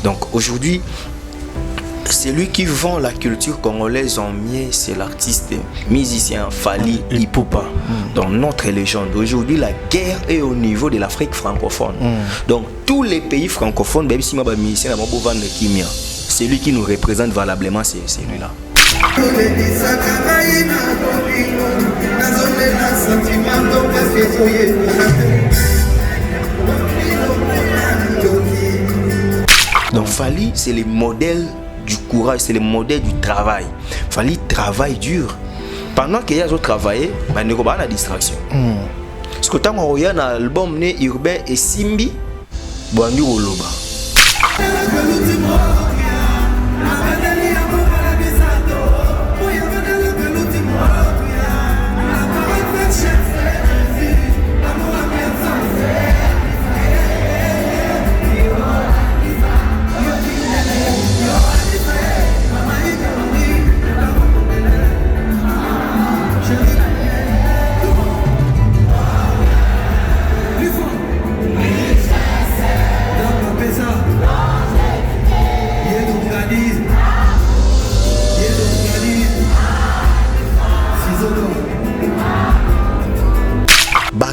Donc aujourd'hui, celui qui vend la culture congolaise en mieux, c'est l'artiste musicien Fally Ipupa. Dans notre légende, aujourd'hui, la guerre est au niveau de l'Afrique francophone. Donc tous les pays francophones, même si ma musicien n'a pas besoin de kimia, celui qui nous représente valablement, c'est celui-là. Donc Fally, c'est le modèle du courage, c'est le modèle du travail. Fally travaille dur. Pendant qu'il y a d'autres travailler, il n'y a pas de distraction. Parce que quand on a un album né urbain et Simbi, Boandu Oloba.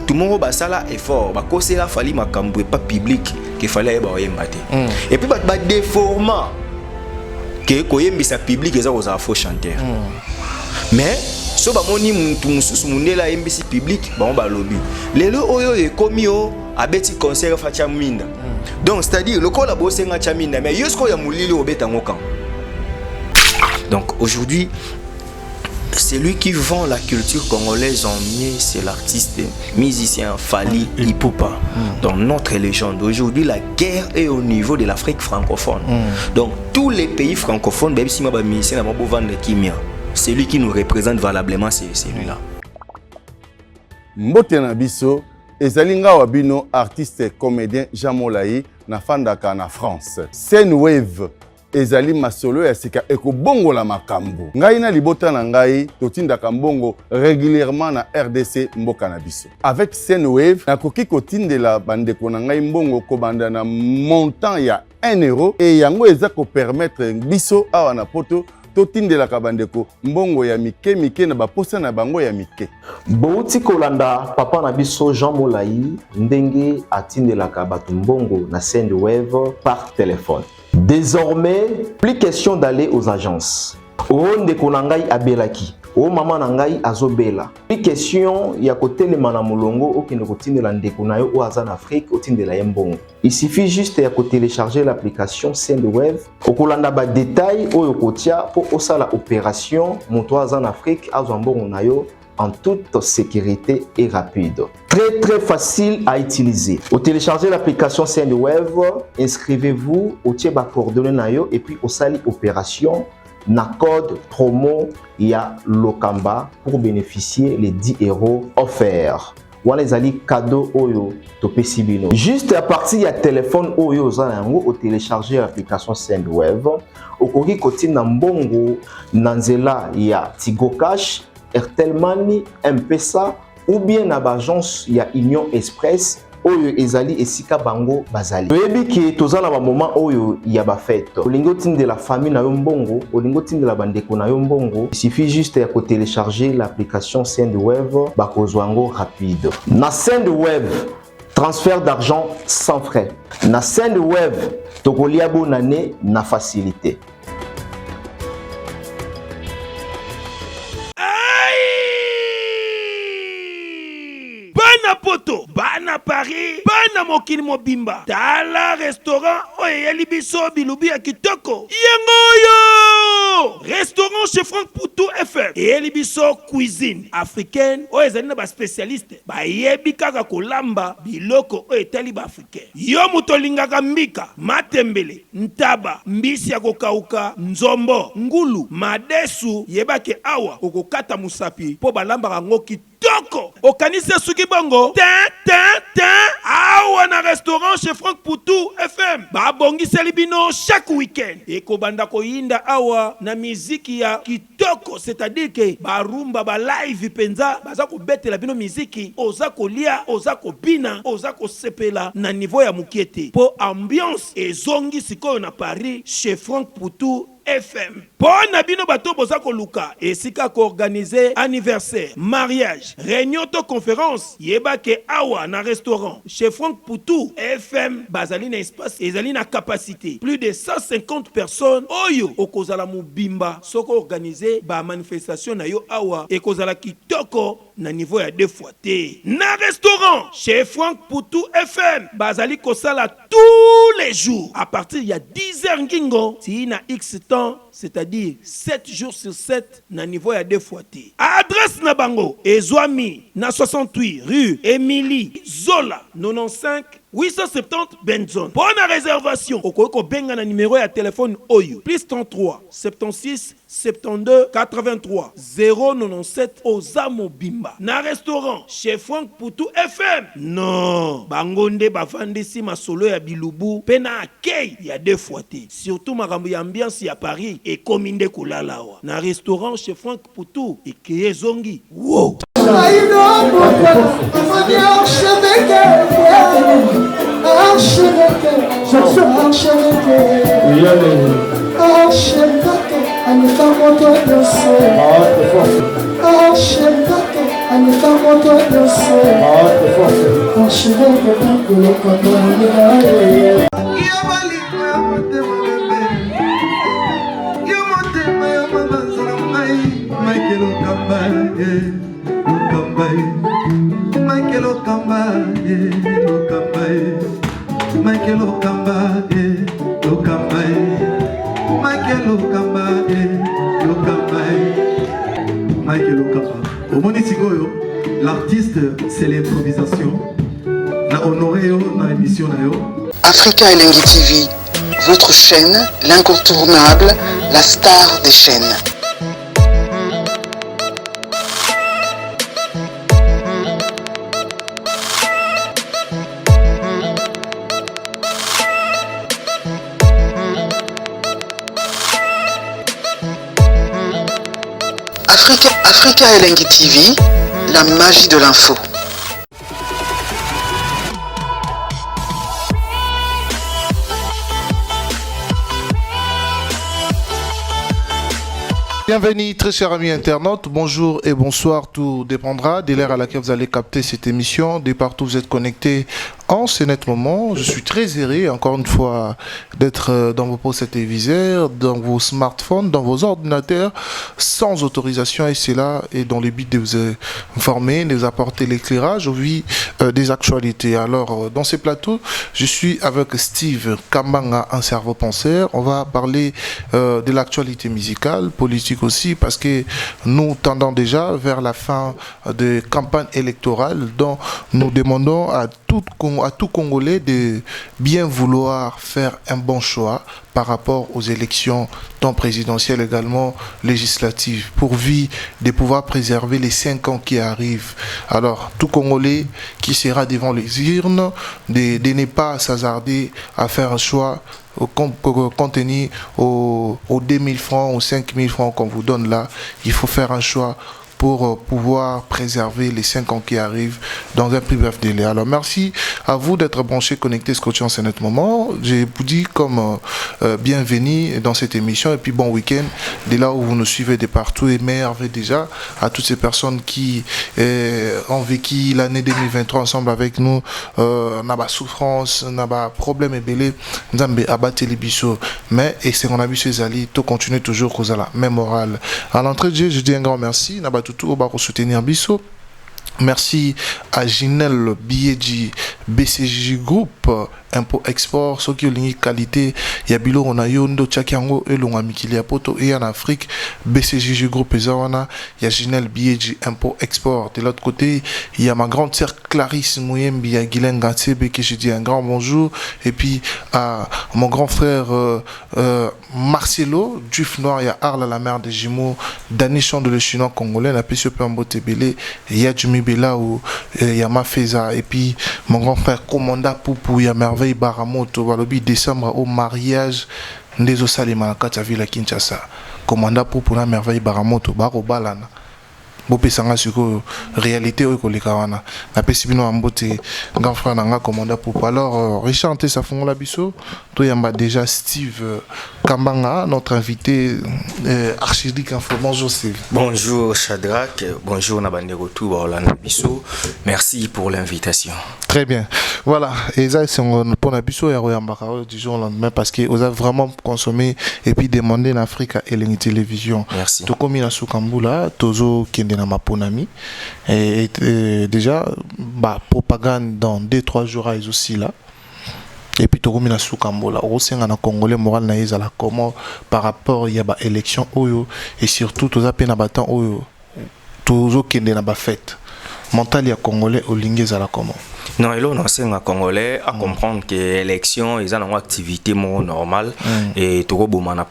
Tout le monde a effort, il a fallu pas public qu'il fallait et puis déformant que koyembisa public eza aux faux chanteurs. Mais so ba moni muntu mususu mundela mbisi public ba lobby lelo oyo ekomi o abeti concert fa chaminda. Donc c'est-à-dire le ko la bosenga chaminda mais yosko ya mulili obeta ngokan. Donc aujourd'hui, celui qui vend la culture congolaise en mieux, c'est l'artiste musicien Fally Ipupa. Dans notre légende, aujourd'hui, la guerre est au niveau de l'Afrique francophone. Donc tous les pays francophones, même si ma musicien n'a pas besoin de kimia, celui qui nous représente valablement, c'est celui-là. Mbote na biso, ezalinga wabino artiste comédien Jean Molayi na fandaka na France. Scène Wave. Ezali masolo ya sika ekobongola makambo. Ngai na libota na ngai totindaka mbongo régulièrement na RDC mboka na biso. Avec Scène Wave, nakoki kotindela bandeko na ngai mbongo kobanda na montant ya 1 euro et yango eza ko permettre biso awa na poto totindelaka bandeko mbongo ya mike mike na baposa na bango ya mike. Bouti kolanda papa na biso Jean Molayi ndenge atindelaka bato mbongo na Scène Wave par téléphone. Désormais, plus question d'aller aux agences. Onde konangai abelaki, o mama nangai azobela. Plus question ya kotelema na mulongo okende kotindela ndeko na yo o aza na Afrique otindela yembongo. Il suffit juste ya télécharger l'application Scène Wave. Okolanda ba détail oyo kotia po osala opération moto aza na Afrique azwa mbongo na yo en toute sécurité et rapide. Très facile à utiliser. Au télécharger l'application Scène Wave, inscrivez-vous au tieba coordonnées nayo et puis au sali opération na code promo ya Lokamba pour bénéficier les 10 € offerts. Wana ezali cadeau oyo topesi bino. Juste à partir ya téléphone oyo ozana yango au télécharger l'application Scène Wave, okoki kotina mbongo na nzela ya Tigo Cash, Airtel Money, M-Pesa ou bien na agence ya Union Express oyo ezali esika bango bazali. Oyebi ke tozala ba moment oyo ya ba fête. Olingo tinde la famille na yo mbongo, olingo tinde la bandeko na yo mbongo. Il suffit juste ya ko télécharger l'application Scène Wave bakozwa ngo rapide. Na Scène Wave, transfert d'argent sans frais. Na Scène Wave, tokolia bonane na facilité. Poto, bana Paris, bana mokili mobimba. Tala restaurant oyeli biso bilubi ya kitoko. Yengoyo! Restaurant chez Franck Poutou FM. Eyeli biso cuisine africaine. Oyezali na ba spécialiste. Ba yebi kaka kolamba biloko oyetali ba africain. Yo muto lingaka mbika, matembele, ntaba, mbisi ya kokauka, nzombo, ngulu, madesu, yebake awa okokata musapi po balamba ngo kitoko. Okanise suki bongo. Awa awa na restaurant chez Franck Poutou FM babongiseli bino chaque week-end ekobanda koyinda awa na miziki ya kitoko, c'est-à-dire que barumba ba live penza baza kobetela bino miziki oza kolia oza kobina oza kosepela na niveau ya mukiete po ambiance ezongi sikoyo na Paris chez Franck Poutou FM. Pour Nabino Bato Boza Koluka, esika ko organiser anniversaire, mariage, réunion to conférence, yeba ke awa na restaurant chez Franck Poutou FM, bazali na espace, ezali na capacité plus de 150 personnes. Oyo okozala mubimba soko organiser ba manifestation na yo awa ekozala kitoko na niveau ya 2 fois te. Na restaurant chez Franck Poutou FM, bazali kosala tous les jours à partir ya 10h ngingo, si na X temps, c'est-à-dire 7 jours sur 7 na niveau ya 2 fois te. Adresse na bango Ezwami na 68 rue Émilie Zola 95 870 Benzone. Bonne réservation. Okoko benga na numéro ya téléphone Oyo plus 33 76 72 83 097 Ozamo Bimba. Na restaurant chez Franck Poutou FM. Non, bangonde bavandisi masolo ya bilubu pena akei ya 2 fois te. Surtout makambo ya ambiance ya Paris et kominde kulalawa. Na restaurant chez Franck Poutou et Kiyezongi. Wow. L'artiste, c'est l'improvisation. La honoré dans l'émission. Africa Elengi TV, votre chaîne, l'incontournable, la star des chaînes. Africa Elengi TV, la magie de l'info. Bienvenue très chers amis internautes, bonjour et bonsoir, tout dépendra de l'heure à laquelle vous allez capter cette émission, de partout vous êtes connectés en ce net moment. Je suis très heureux encore une fois d'être dans vos postes téléviseurs, dans vos smartphones, dans vos ordinateurs, sans autorisation et c'est là et dans le but de vous informer, de vous apporter l'éclairage au vu des actualités. Alors dans ces plateaux, je suis avec Steve Kambanga, un cerveau penseur. On va parler de l'actualité musicale, politique aussi, parce que nous tendons déjà vers la fin de campagne électorale dont nous demandons à tout Congolais de bien vouloir faire un bon choix par rapport aux élections tant présidentielles également législatives, pourvu de pouvoir préserver les 5 ans qui arrivent. Alors, tout Congolais qui sera devant les urnes, de ne pas s'hasarder à faire un choix compte tenu aux 2000 francs, aux 5000 francs qu'on vous donne là. Il faut faire un choix pour pouvoir préserver les 5 ans qui arrivent dans un plus bref délai. Alors merci à vous d'être branchés, connectés, scotchés en ce net moment. Je vous dis comme bienvenue dans cette émission et puis bon week-end de là où vous nous suivez de partout et merveille déjà à toutes ces personnes qui ont vécu l'année 2023 ensemble avec nous. N'a pas souffrance, n'a pas problème et belé, n'ambe abattre les bisous. Mais et c'est qu'on a vu ces alliés, tout continue toujours cause à la même morale. À l'entrée de jeu, je dis un grand merci. N'a pas tout pour soutenir Bissot. Merci à Ginel Biedji BCJ Group Impôt Export, ce qui est une qualité. Il y a bilo on a yondo tchakiango et l'on a mikili poto et en Afrique BCJ Group et zawana. Il y a Ginel Biedji Impôt Export. De l'autre côté, il y a ma grande sœur Clarisse Mouyembi, il y a Guylaine Gatsebe qui je dis un grand bonjour. Et puis à mon grand frère Marcelo Duf Noir, il y a Arla la mère des Jumeaux, Dani Chand de le Chinois congolais, la PCP en Botebele, il y a Jumi Bela ou Yama Feza et puis mon grand frère Commanda Poupou ya merveille Baramoto balobi décembre au mariage ndezo salima na kati ya ville Kinshasa. Commanda Poupou na merveille Baramoto baro balana. Bopesanga siko réalité oyo koleka wana na pesi bino ambote grand frère nanga Commanda Poupou. Alors Richard Ante Safongola biso to yamba déjà Steve Kambanga notre invité archidique info. Bonjour Steve. Bonjour Shadrach, bonjour Nabandero tout Orlando Bisso. Merci pour l'invitation. Très bien. Voilà, et ça c'est pour la biso ya royambaka du jour au lendemain parce que vous avez vraiment consommé et puis demandé en Afrique et les télévisions. Merci. Tout comme il a Soukambula, Tozo Kende na Maponami et déjà bah propagande dans 2-3 jours ils aussi là. Et puis Togo mina Soukambula, au sein na Congolais moral na ezala comment par rapport il y a ba élection oyo et surtout Toza pena batan oyo Tozo Kende na ba fête. Mental ya Congolais au lingé la comment. Non, et là, on enseigne à Congolais à comprendre que l'élection, ils ont une activité normale et tout le monde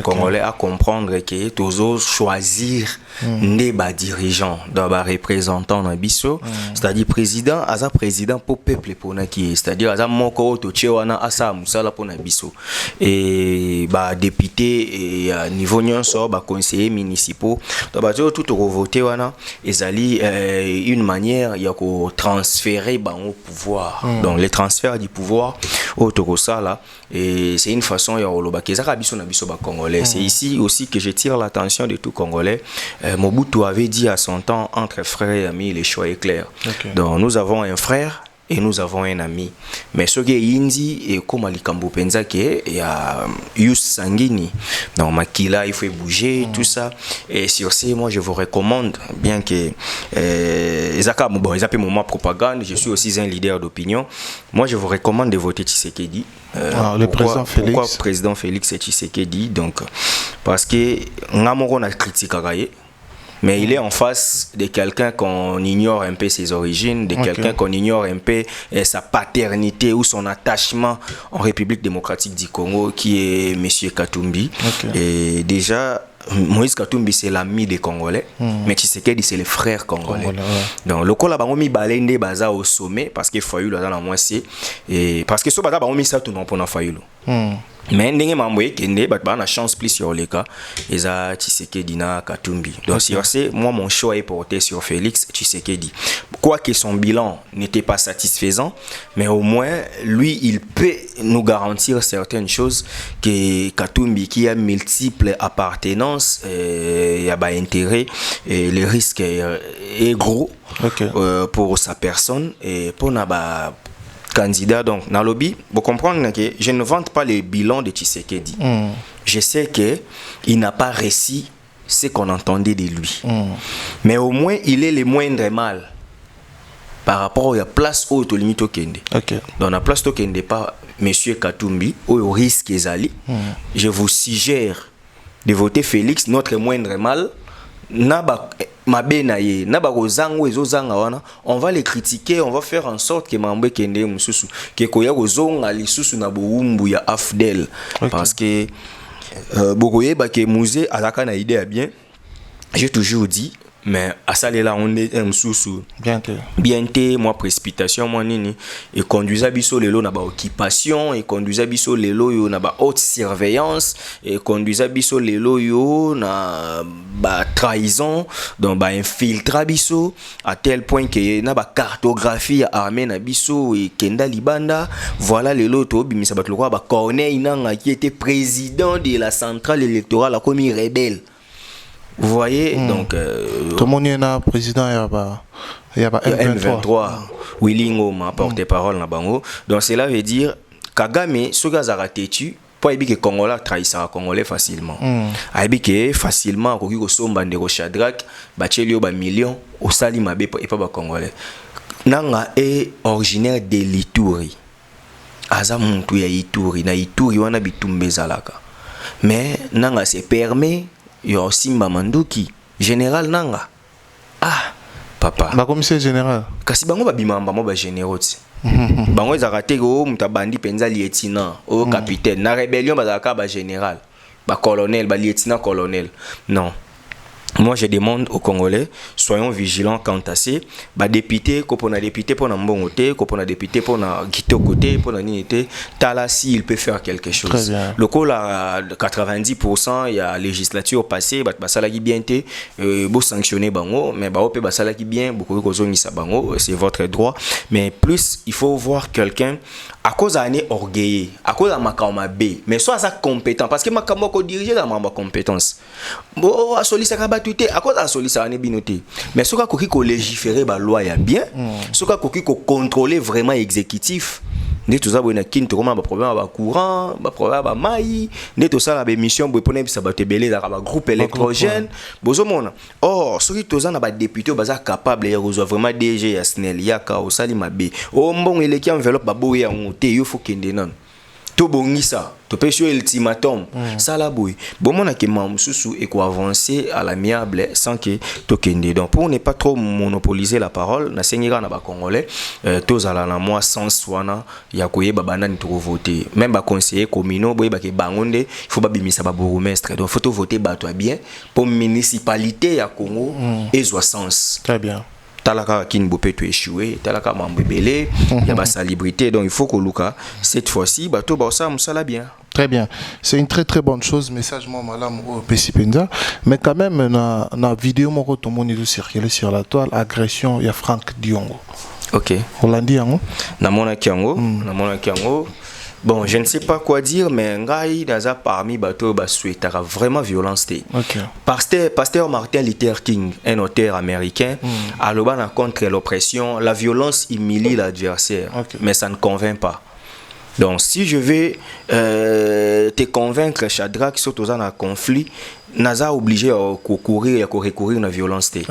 Congolais à comprendre que tous choisir des dirigeants, des représentants dans Bisso, c'est-à-dire président, as président pour peuple pour qui, c'est-à-dire as moko to chewana asa musala pour Bisso et député et niveau nyonso conseillers municipaux, donc tout voter wana ezali une manière il y a ko transférer au pouvoir. Donc les transferts du pouvoir au Togosa là et c'est une façon ya olobakeza biso na biso ba congolais. C'est ici aussi que je tire l'attention de tout Congolais. Mobutu avait dit à son temps entre frères et amis le choix est clair. Donc nous avons un frère et nous avons un ami. Mais ce qui est indi et comme Alikambo Penza qui est il y a Yus Sangini. Donc Makila il faut bouger tout ça et sur ce moi je vous recommande bien que Ezaka bon ils appellent moi propagande, je suis aussi un leader d'opinion. Moi je vous recommande de voter Tshisekedi. Le président Félix. Pourquoi président Félix Tshisekedi donc parce que ngamoro a critiqué mais il est en face de quelqu'un qu'on ignore un peu ses origines, de quelqu'un qu'on ignore un peu sa paternité ou son attachement en République démocratique du Congo, qui est Monsieur Katumbi. Et déjà, Moïse Katumbi, c'est l'ami des Congolais, mais Tshisekedi, c'est le frère congolais. Donc, le Kola Bangomi Balende Baza au sommet, parce que Fayulu a dans la moitié, et parce que ce Baza Bangomi ça tout non pour Fayulu. Mais ndenge mamboye kende ba na chance plus sur les cas eza Tshisekedi na Katumbi. Donc si moi mon choix est porté sur Félix Tshisekedi. Quoique son bilan n'était pas satisfaisant, mais au moins lui il peut nous garantir certaines choses que Katumbi qui a multiples appartenances il y a intérêt et le risque est gros pour sa personne et pour na candidat. Donc dans le lobby, vous comprenez que je ne vante pas le bilan de Tshisekedi. Je sais que il n'a pas réussi ce qu'on entendait de lui. Mais au moins il est le moindre mal par rapport à la place où il limite au Kende. Dans la place au Kende pas Monsieur Katumbi au risque ezali. Je vous suggère de voter Félix, notre moindre mal. On va les critiquer, on va faire en sorte que Mambé Kende Mususu que koya kozonga lisusu na boumbu ya Afdel parce que bokoye ba ke musée alaka na idée bien. J'ai toujours dit mais à ça là on est un sous bien moi précipitation moi nini et conduisa biso lelo na ba occupation et conduisa biso lelo yo na ba haute surveillance et conduisa biso lelo yo na ba trahison donc ba infiltra biso à tel point que na ba cartographie armée na biso et kenda libanda voilà lelo to bimisa bat lokwa ba Corneille Nanga qui était président de la centrale électorale comme rebelle. Vous voyez, donc... tout le monde est là, président, il y a M23. Willy Ngoma, porte-parole na bango. Donc cela veut dire, Kagame, ce gars a têtu, pour que Congolais trahissera Congolais facilement. Que facilement, quand on somba de Shadrach, Bachelio ba million, au Salimabe et pas ba Congolais. Nanga est originaire de l'Ituri. Aza muntu ya Ituri, na Ituri wana bitumbe zalaka. Mais Nanga se permet yo Simba Manduki général Nanga papa ba commissaire général kasi bango ba bimamba mo ba généraux bango ezakate ko mutabandi penza lieutenant o capitaine na rébellion ba zaka ba général ba colonel ba lieutenant colonel non Moi, je demande aux Congolais, soyons vigilants quant à ça. Bah, député, quand on a député pour un bon côté, quand on a député pour un guité côté, pour un unité, Tala, si il peut faire quelque chose. Le coup, là, 90%, il y a législature passée, bah, ça l'a bien été, beau sanctionner bango, mais bah, ça l'a bien, beaucoup de choses ça bango, c'est votre droit. Mais plus, il faut voir quelqu'un à cause d'un orgueil, à cause d'un makama B, mais soit ça compétent, parce que makama ko diriger dans ma compétence. Bon, à solliciter à cause de la solliciter binoté. Mais ce qui ko légiférer ba loi ya bien, ce qui ko contrôler vraiment exécutif. Né tout ça bona kin to comment ba problème ba courant, ba problème ba mai, né tout ça la mission bo pona bisa ba tebele da ba groupe électrogène, bozo mona. Or, ce qui to ça na ba député ba za capable ya rezo vraiment DG ya SNEL ya ka o sali mabe. O mbon ele ki enveloppe ba boya ngote yo fo kende non. To bongisa to pesho ultimatum ça la boy bon mon a mamsusu et quoi avancer à l'amiable sans que to kende. Donc pour ne pas trop monopoliser la parole na sengira na ba congolais tous ala na moi sans swana ya koyeba banani to voter même ba conseiller communaux boy ba ke bangonde il faut ba bimisa ba bourgmestre. Donc faut to voter bato bien pour municipalité ya Congo et soit sens très bien. Talaka kin bopé to échoué, talaka mambebele, il y a ba salubrité. Donc il faut que Luka cette fois-ci bato ba ça musala bien. Très bien. C'est une très très bonne chose, message moi malam au Pesipenza, mais quand même na vidéo moko to moni do circuler sur la toile agression il y a Franck Diongo. OK. Hollandi yango. Na mona kiango, na mona kiango. Bon, je ne sais pas quoi dire, mais ngai naza parmi bateau ba souhaitera vraiment violence té. OK. Pasteur Martin Luther King, un auteur américain, a le ban contre l'oppression, la violence humilie l'adversaire, mais ça ne convainc pas. Donc si je vais te convaincre Shadrach surtout dans un conflit, naza obligé à recourir à la violence té.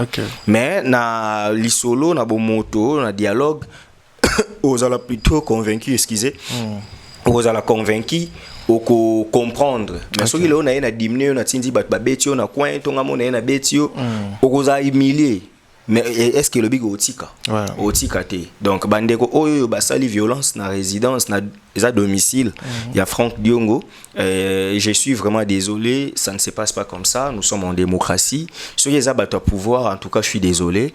Mais na lisolo na bomoto na dialogue aux ala plutôt convaincu, excusez. Vous allez convaincu ou comprendre. Mais ce qui est là, on a diminué, on a tindi bat babetio, on a coin, on a mon na betio, on a humilié. Mais est-ce que le big otika? Otika te. Donc bandeko oyo basali violence na résidence na domicile. Il y a Franck Diongo. Je suis vraiment désolé, ça ne se passe pas comme ça. Nous sommes en démocratie. Ceux qui ont à pouvoir, en tout cas, je suis désolé.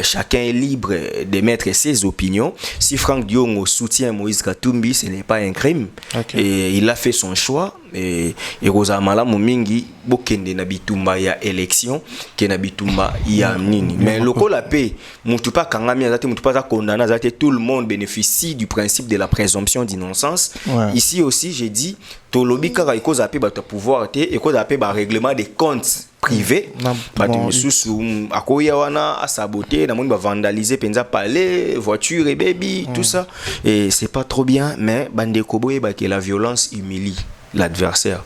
Chacun est libre d'émettre ses opinions. Si Franck Diongo soutient Moïse Katumbi, ce n'est pas un crime. Et il a fait son choix. Et Rosa Malamu Mingi, bokende na bitumba ya élection, ke na bitumba ya nini. Mais loko la paix, mutupa kangami azate mutupa za condamné azate, tout le monde bénéficie du principe de la présomption d'innocence. Ici aussi j'ai dit to lobi kaka iko zape ba pouvoir te iko zape ba règlement des comptes privés ba de mususu akoya wana a saboter na moni ba vandaliser penza palais, voiture et baby tout ça et c'est pas trop bien mais bande koboye ba que la violence humilie l'adversaire.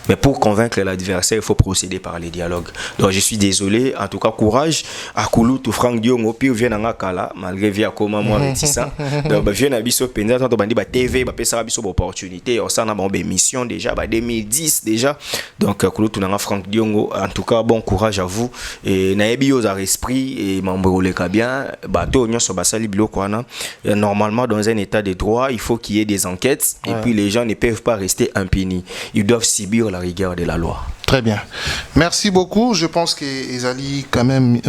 Mais pour convaincre l'adversaire, il faut procéder par les dialogues. Donc je suis désolé, en tout cas courage à Kouloutou Franck Diongo puis vient en Akala malgré via comment moi réticent. Donc vient à biso penza tant bandi ba TV ba pesa biso opportunité, on s'en a bon mission déjà ba 2010 déjà. Donc Kouloutou nanga Franck Diongo en tout cas bon courage à vous et na ebio za esprit et membre le bien bateau nyonso basali biloko wana. Normalement dans un état de droit, il faut qu'il y ait des enquêtes et puis les gens ne peuvent pas rester impunis. Ils doivent subir la rigueur de la loi. Très bien. Merci beaucoup. Je pense que Ezali quand même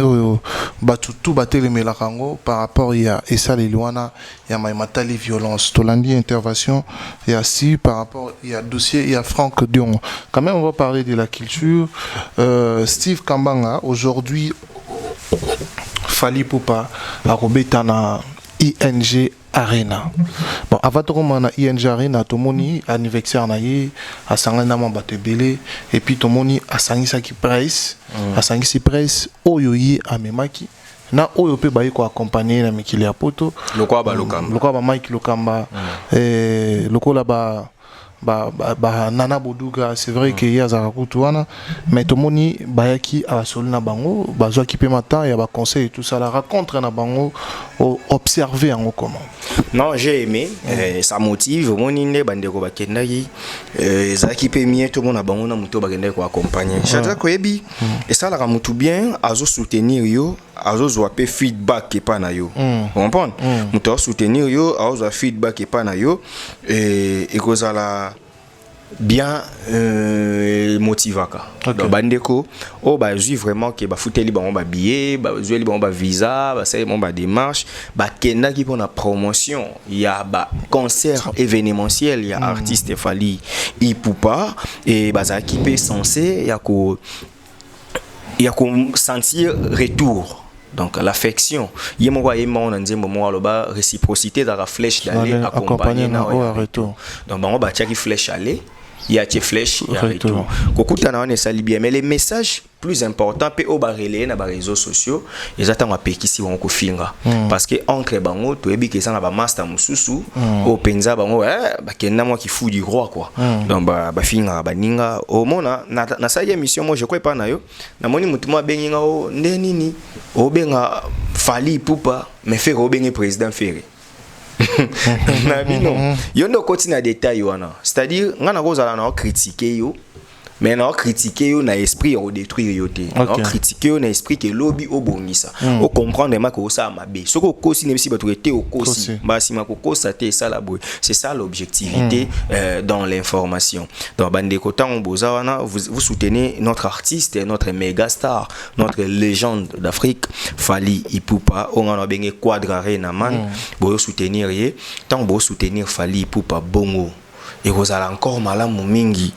tout battre les melakango par rapport à Essa Lelouana et à Maïmatali violence. Tolandi intervention et ainsi par rapport il y a dossier il y a Franck Diongo. Quand même on va parler de la culture. Steve Kambanga aujourd'hui Fali Poupa a Robetana ING Arena. Bon, avant de commencer ING Arena, tout le monde anniversaire naïe, à Sangana Mambatebele, et puis tout le monde a Sangisa qui presse, à Sangisi presse, Oyoyi à Memaki. Na Oyo pe bayi ko accompagner na Mikili Apoto. Lokwa ba Lokamba. Lokwa ba Mike Lokamba. Lokola ba Nana Boduga, c'est vrai qu'il y a Zarakutuana, mais tout le monde bayaki à Solina Bango, bazo qui peut matin, il y a des conseils et tout ça, la raconte na Bango, observer en comment. Non, j'ai aimé, ça motive, mon inde bandeko bakendaki, ça qui peut mieux tout le monde a Bango na muto bakendaki ko accompagner. Chadra Koyebi, et ça la ramutu bien, azo soutenir yo, azo zoape feedback et pas na yo. Vous comprenez? Muto soutenir yo, azo feedback et pas na yo, et kozala bien motivaka. Donc bandeko o ba ju vraiment que ba futeli ba billet, ba zueli ba visa, ba say ba démarche, ba kenda ki pour la promotion, il y a ba concert événementiel, il y a artiste Fally Ipupa et ba za qui peut censé il y a qu'on sentir retour. Donc l'affection, il y a une réciprocité dans la flèche d'aller accompagner dans retour. Donc on va tirer flèche aller. Il y a des flèches, il y a retour. Mais les messages plus importants, peut relayer dans les réseaux sociaux, ils attendent à payer si on finga. Parce que entre bango, tu es bien que ça n'a master mususu, au penza bango, bah qu'un moi qui fout du roi quoi. Donc bah finga, bah ninga, au monde na ça y émission moi je crois pas na yo, na moni mutuma benga o ndenini, o benga Fally Ipupa, mais faire o benga président Ferré. Yo ndo koti na détail wana, c'est-à-dire ngana kozala na critiquer yo mais na critiquer yo na esprit au détruire yo te na critiquer yo na esprit que lobby obongisa o comprendre ma ko ça mabe soko kosi ne si ba traiter au kosi ba si ma ko kosa te ça la boy, c'est ça l'objectivité dans l'information. Donc bande kotan on boza wana vous soutenez notre artiste, notre méga star, notre légende d'Afrique Fally Ipupa on a bengi quadrare na man bo soutenir ye tant bo soutenir Fally Ipupa bongo et vous allez encore malamu mingi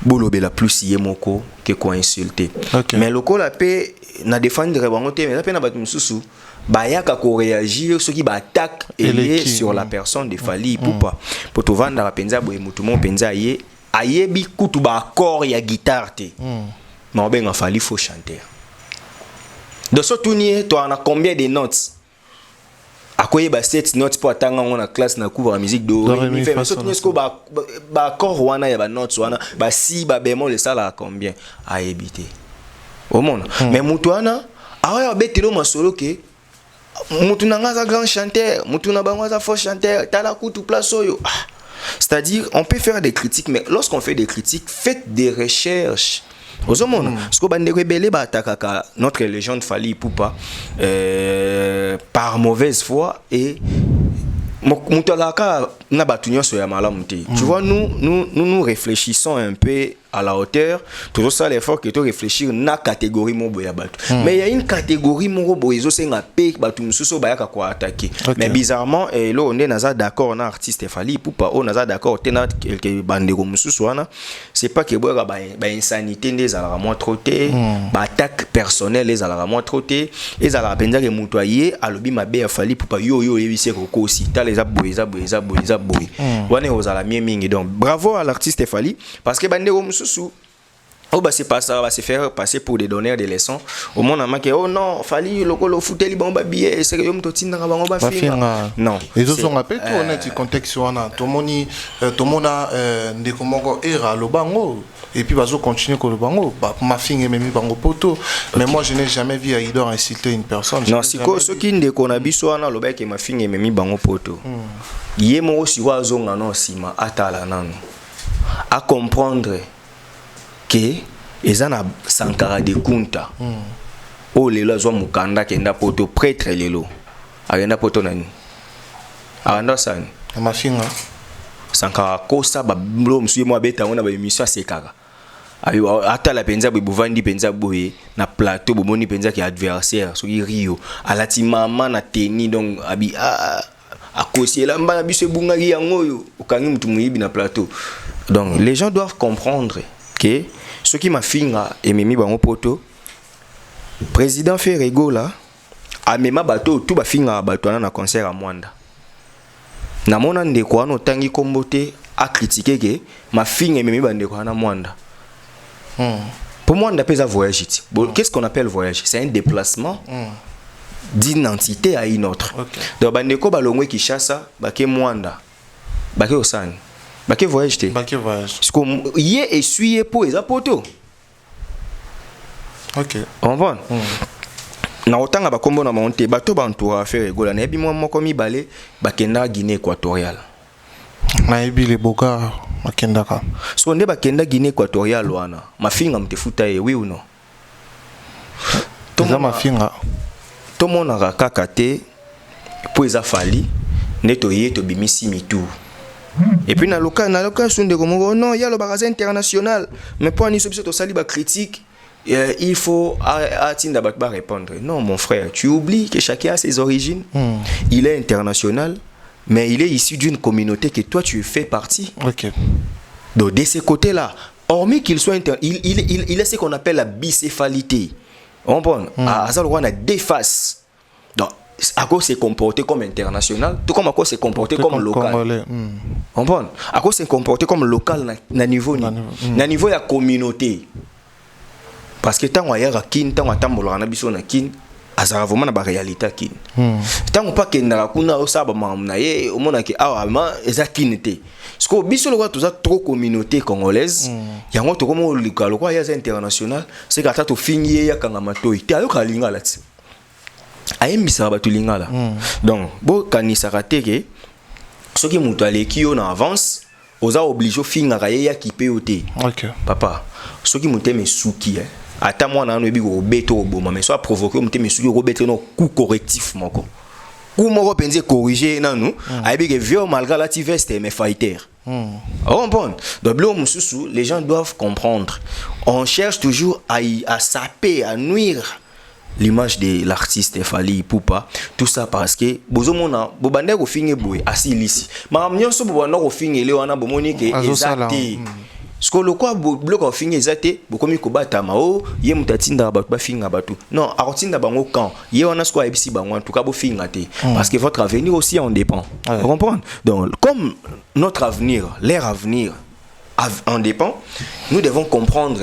bolobe la plus yemoko que quoi insulter. Mais le ko la paix na défendre bango te mais la paix na batu mususu ba yaka ko réagir ceux qui ba attaque et sur la personne de Fally Ipupa pour to vendre la penza boye mutu mon penza ye ayebi kutu ba accord ya guitare te mais ben Fally faut chanter de ce tournier toi on a combien de notes akoye ba 7 notes pour atanga on a classe na couvre la musique do mi fait mais surtout est-ce ba accord wana ya ba notes wana ba si ba bémol le ça là combien a éviter au monde mais mutu wana awa betelo masolo ke mutu nanga za grand chanteur mutu na bango za faux chanteur tala kutu place oyo c'est-à-dire on peut faire des critiques mais lorsqu'on fait des critiques faites des recherches. Aux hommes, ce que bande rebelle attaque notre légende Fally Ipupa par mauvaise foi et mutalaka na batunyo so ya malamu te. Tu vois nous réfléchissons un peu à la hauteur, toujours ça l'effort que tu réfléchir na catégorie mo boya batu. Mais il y a une catégorie mo boyezo senga pe batu mususo bayaka kwa attaquer. Mais bizarrement et là on est naza d'accord na artiste Fally Ipupa on naza d'accord tena quelque bandeko mususo wana, c'est pas que boya ba insanité des ala moi troté, ba attaque personnelle les ala moi troté, les ala penza ke mutoyer alobi mabe ya Fally Ipupa yo yebise ko aussi ta les aboyeza boy. Wana ozala mingi donc bravo à l'artiste Fally parce que bandeko mususo oh bah c'est pas ça, va se faire passer pour des donneurs de leçons au monde a marqué oh non Fally lokolo futeli bomba billet c'est que yo mtotinda bango ba finga non les autres sont rappelés tout honnête contexte wana to moni to mona ndeko moko era lo bango et puis bazo continuer ko lo bango ma finga même bango poto mais moi je n'ai jamais vu Aïdor insulter une personne non siko ce qui ndeko na biso wana lo ba ke ma finga même bango poto yemo aussi wa zonga non sima atala nanu à comprendre que ezana sankara de kunta o lelo azwa mukanda kenda poto prêtre lelo agenda poto nani agenda sani amafinga sankara kosa ba blo msuye mo abeta ngona ba émission sekaka ayo atala penza buvandi penza boye na plateau bomoni penza ki adversaire so rio alati mama na teni donc abi akosi la mbana biso bungaki yango okangi mutu muyibi na plateau. Donc les gens doivent comprendre que ce qui m'a finga et mimi bango poto président Ferrego là a mema bateau tout ba finga bateau na concert à Mwanda na mona ndeko wana tangi kombote a critiquer que ma finga mimi bandeko na Mwanda pour Mwanda pesa voyage. Qu'est-ce qu'on appelle voyage? C'est un déplacement d'une entité à une autre. Donc bandeko balongwe Kinshasa bake Mwanda bake Osani bake voyage te bake voyage parce que yé essuyé pour les apoto. OK on va na otanga ba kombo na monte bato ba entoura faire gola na bi mo komi balé bakenda Guinée équatoriale na ebi le boka makendaka so nde bakenda Guinée équatoriale wana mafinga mtefuta ye oui ou non toza mafinga to mona kaka te pour eza Fally neto ye to bimisi mitu Et puis, dans le cas, non, il y a le baraza international. Mais pour nous, c'est aussi la critique. Il faut répondre. Non, mon frère, tu oublies que chacun a ses origines. Il est international, mais il est issu d'une communauté que toi, tu fais partie. Ok. Donc, de ce côté-là, hormis qu'il soit il est ce qu'on appelle la bicéphalité. On prend à ça, on a deux faces. Donc, à cause c'est comporté comme international, tout comme à cause c'est comporté comme local. On prend à cause c'est comporté comme local na niveau na niveau ya communauté. Parce que tant qu'il y a kin, tant que tambola na biso na kin, azara vraiment na ba réalité kin. Tant pas que na kuna osaba mamna ye, o mona ki awa ma ezakinité. Parce que biso le tout ça trop communauté congolaise, yango to comme le quoi ya international, c'est que ta to fini ya kanga matoi. Te ayo kalinga là. Ayembisa ba to lingala. Donc, bo kanisa rateke soki mutu aleki yo na avance, oza obligé finga ka ya kipe ote. OK. Papa, soki mutu me suki ata moi na no bi ko beto oboma mais soit provoquer mutu me suki ko beto no coup correctif moko. Coup moko penser corriger na nous, ayebi que vieux malgré la tiveste mais fighter. On bon. Donc les gens doivent comprendre. On cherche toujours à saper, à nuire l'image de l'artiste Fally Ipupa, tout ça parce que bozomona bobande ko finge boy asilisi mam nyonso bobanda ko finge le wana bomoni ke exacté ce que le quoi bloc ko finge exacté bokomi ko batama o ye mutatinda ba finga batu non akotinda bango quand ye wana sko ebisi bango en tout cas bo finga te parce que votre avenir aussi en dépend. Vous comprenez? Donc comme notre avenir, leur avenir en dépend, nous devons comprendre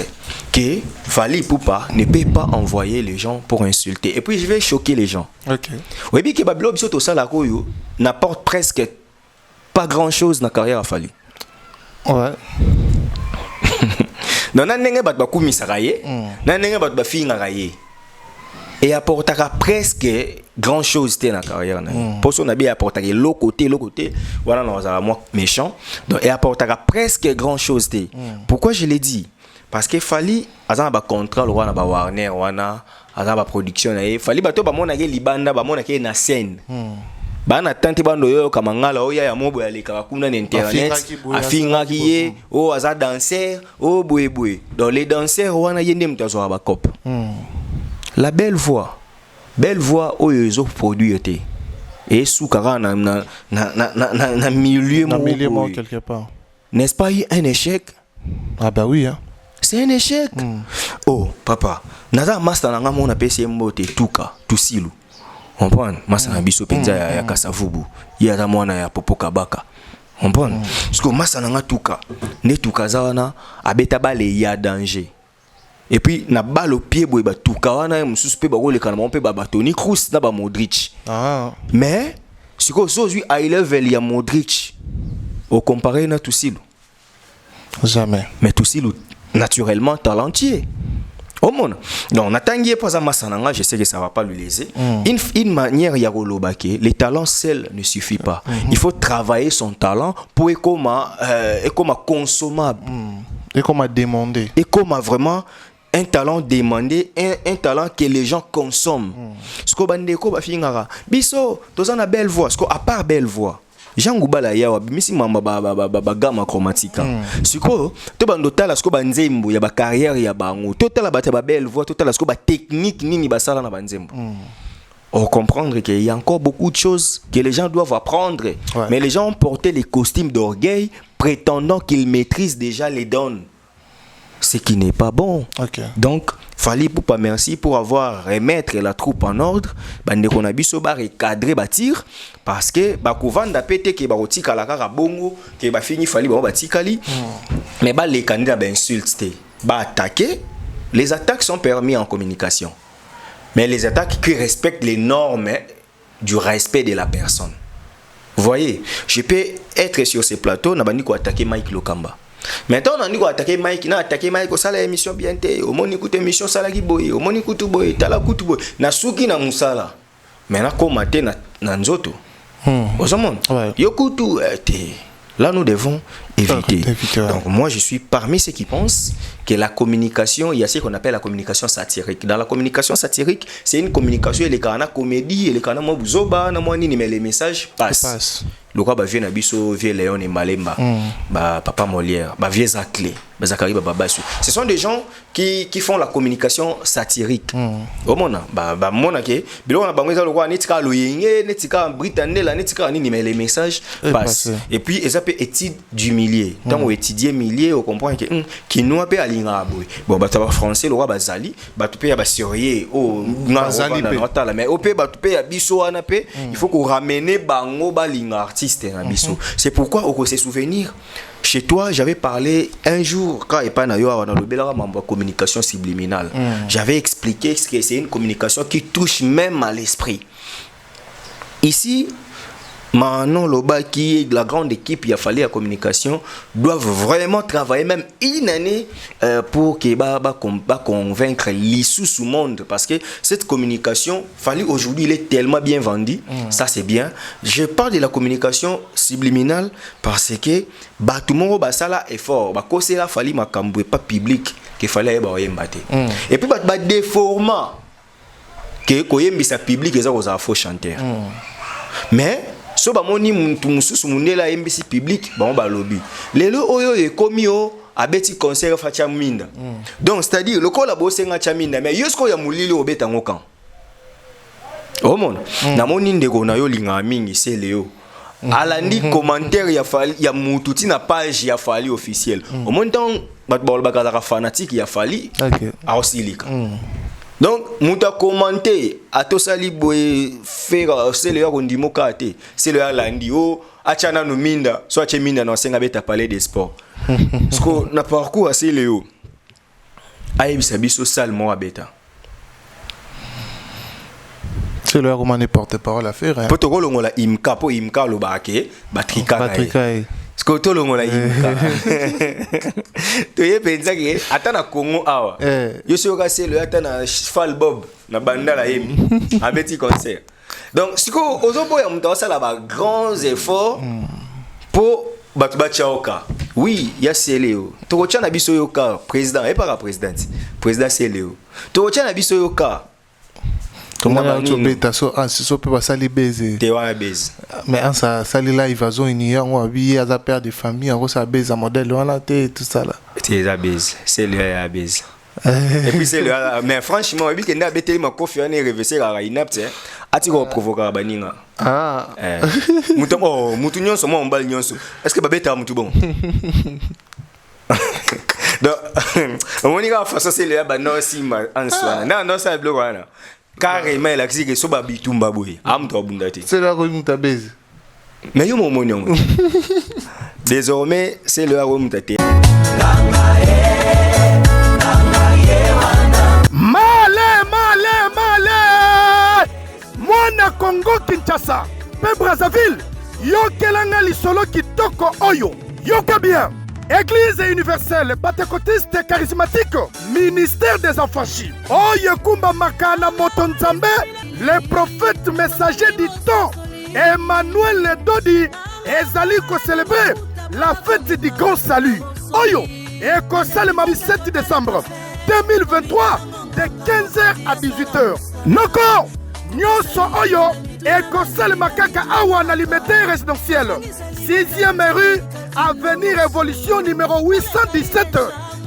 que Fally Ipupa ne peut pas envoyer les gens pour insulter. Et puis je vais choquer les gens. OK. Oui, bien que Babylone Bisoto Salakoyo n'apporte presque pas grand-chose dans la carrière à Fally. Ouais. Donc nanenge bat ba kumisaraye, nanenge bat ba fingaraye. Et apportera presque grand chose dans la carrière. Pour ça on a bien apporté l'autre côté, voilà nous avons moi méchant. Donc et apportera presque grand chose. Pourquoi je l'ai dit? Parce que Fally azana ba contrat le wana ba Warner wana azana ba production na Fally bato ba mona ke libanda ba mona ke na scène. Ba na tante bando yo kamangala oya ya mobo ya leka kuna na internet afinga kiye o aza danser o boye. Donc les danseurs wana yende mtazo ba cop. La belle voix oyo ezo produit été et sous kara na milieu quelque part. N'est-ce pas un échec? Ah bah oui hein. C'est un échec. Oh papa, naza master na ngamo na PCM bote tuka tusilu. On prend master na biso penza ya kasavubu. Ya za mwana ya popo kabaka. On prend parce que master na ngatuka ne tuka za wana abeta bale ya danger. Et puis na balle au pied boy ba tuka wana mususu pe ba ko le kana pe ba Toni Kroos na ba Modric. Mais si ko aujourd'hui à level ya Modric au comparé na Tusilu. Jamais. Mais Tusilu naturellement talentueux. Au monde. Donc Natangié pas Massananga, je sais que ça va pas lui léser. Une manière ya golobake, les talents seuls ne suffit pas. Il faut travailler son talent pour être comme consommable. Et comme demander. Et comme vraiment un talent demandé, un talent que les gens consomment. Ce qu'on bande ko ba fingara. Biso, tozana belle voix, ce à part belle voix. Jean Goubala yawa bimisi mamba ba gamma chromatique. Siko to bando tala sko banzembo ya ba carrière ya bango. Totala ba belle voix, totala sko ba technique nini ba sala na banzembo. On comprendre qu'il y a encore beaucoup de choses que les gens doivent apprendre. Ouais. Mais les gens ont porté les costumes d'orgueil prétendant qu'ils maîtrisent déjà les dons. Ce qui n'est pas bon. Okay. Donc, Fally Ipupa merci pour avoir remettre la troupe en ordre. Bande qu'on a biso ba recadrer batir parce que ba kovanda pété ke ba otika la kaka bongo ke ba fini Fally ba batikali. Mais ba les candidats ba insulter, ba attaquer. Les attaques sont permises en communication. Mais les attaques qui respectent les normes du respect de la personne. Vous voyez, je peux être sur ces plateaux, n'a pas dit quoi attaquer Mike Lokamba. Maintenant, on a dit quoi attaquer Mike, n'a attaqué Mike, au salaire émission bien té, au moni écoute émission salagi boy, au moni écoute boy, tala kutu boy, na suki na musala. Maintenant, comme maté na nzoto. Au monde, yo kutu té. Là, nous devons éviter. Donc moi je suis parmi ceux qui pensent que la communication, il y a ce qu'on appelle la communication satirique. Dans la communication satirique, c'est une communication, il y a une comédie, il y a un buzoba, mais les messages passent. Le quoi vient Nabiso, vient Léon et Malemba, Papa Molière, vient Zaclé, Zakari Babasu. Ce sont des gens qui font la communication satirique. Au monde, monake, bilo na bango ezalo kwa netika loyenge, netika britannique la netika ni mais les messages passent. Et puis ils appellent étude du millier. Tant on étudie millier, on comprend que qui nous appelle alinga boy. Bon ba français le roi bazali, ba tu pe ba surveiller oh bazali mais au pe ba tu pe biso ana pe, il faut qu'on ramène bango balinga c'est pourquoi au se souvenir chez toi j'avais parlé un jour quand il na yo na lobela mambo communication subliminale. J'avais expliqué ce que c'est une communication qui touche même à l'esprit. Ici Manon Loba qui est de la grande équipe, il a fallu la communication, doivent vraiment travailler même une année pour que convaincre l'issue sous monde parce que cette communication, fallu aujourd'hui, il est tellement bien vendu, ça c'est bien. Je parle de la communication subliminale parce que tout le monde a ça effort, parce que là fallu makambo pas public qu'il fallait yembate. Et puis déformant que koyembisa public les autres faux chanteurs. Mais so ba moni muntu mususu munela MBC public ba lobby lelo oyo ekomi o abeti concert fa cha minda. Donc c'est-à-dire le kola bosenga cha minda mais yosko ya mulili obeta ngokan o mona na moni ndeko na yo linga mingi c'est leo alandi commentaire ya fali ya mutu tina page ya fali officiel au montant bat bol bakala fanatique ya fali a aussi lika. Donc, mouta commenté, à tout ça libre faire c'est le rondimo kate, c'est le landi o achana no minda, soit che minda no senga beta parler des sports. Parce que na parcours assez léo. Aïe biso salement abeta. C'est le comment ne porte-parole à faire. Poto longola imka po imka lo baake, batrika. Parce que tout le monde a tu es pensé que attends à Congo awa. Je suis au cas le attends à cheval bob na banda la yemi un petit concert. Donc ce que aux autres il y a ça là grands efforts pour battre oka. Oui, il y a Céléo. Tu retiens na biso yoka président et pas président. Président Céléo. Tu retiens na biso yoka. Comment tu bêta so peut pas salir baiser. Tu vas baiser. Mais en ça salir là il va zone il y a on habillé à père de famille on ça baiser modèle on la tête tout ça là. Tu es baiser, c'est le à baiser. Et puis c'est le mais franchement il que na bêter ma confiance et reverser la inapte ati ko provoquer baninga. Ah. Mutu nyonso mo mbali nyonso. Est-ce que ba bêta mutu bon? Donc on y va face c'est le ba non si ma en soi. Non ça bloque là. Carrément la que so ba bitumba boy am to bundati c'est là que muta base mais yo mon désormais c'est le haut mutati male mwana Congo Kinshasa pe Brazzaville yokelanga lisolo kitoko oyo yoka bien. Église universelle, pentecôtiste charismatique, ministère des affranchis. Oye Kumba Makana Motonzambe, les prophètes messagers du temps, Emmanuel Dodi, Ezali ko célébrer la fête du grand salut. Oyo, et Kosalema 17 décembre 2023, de 15h à 18h. Noko, Nyoso Oyo, et Kosalema Kaka Awa na limité résidentiel. 6e rue, Avenue Révolution numéro 817.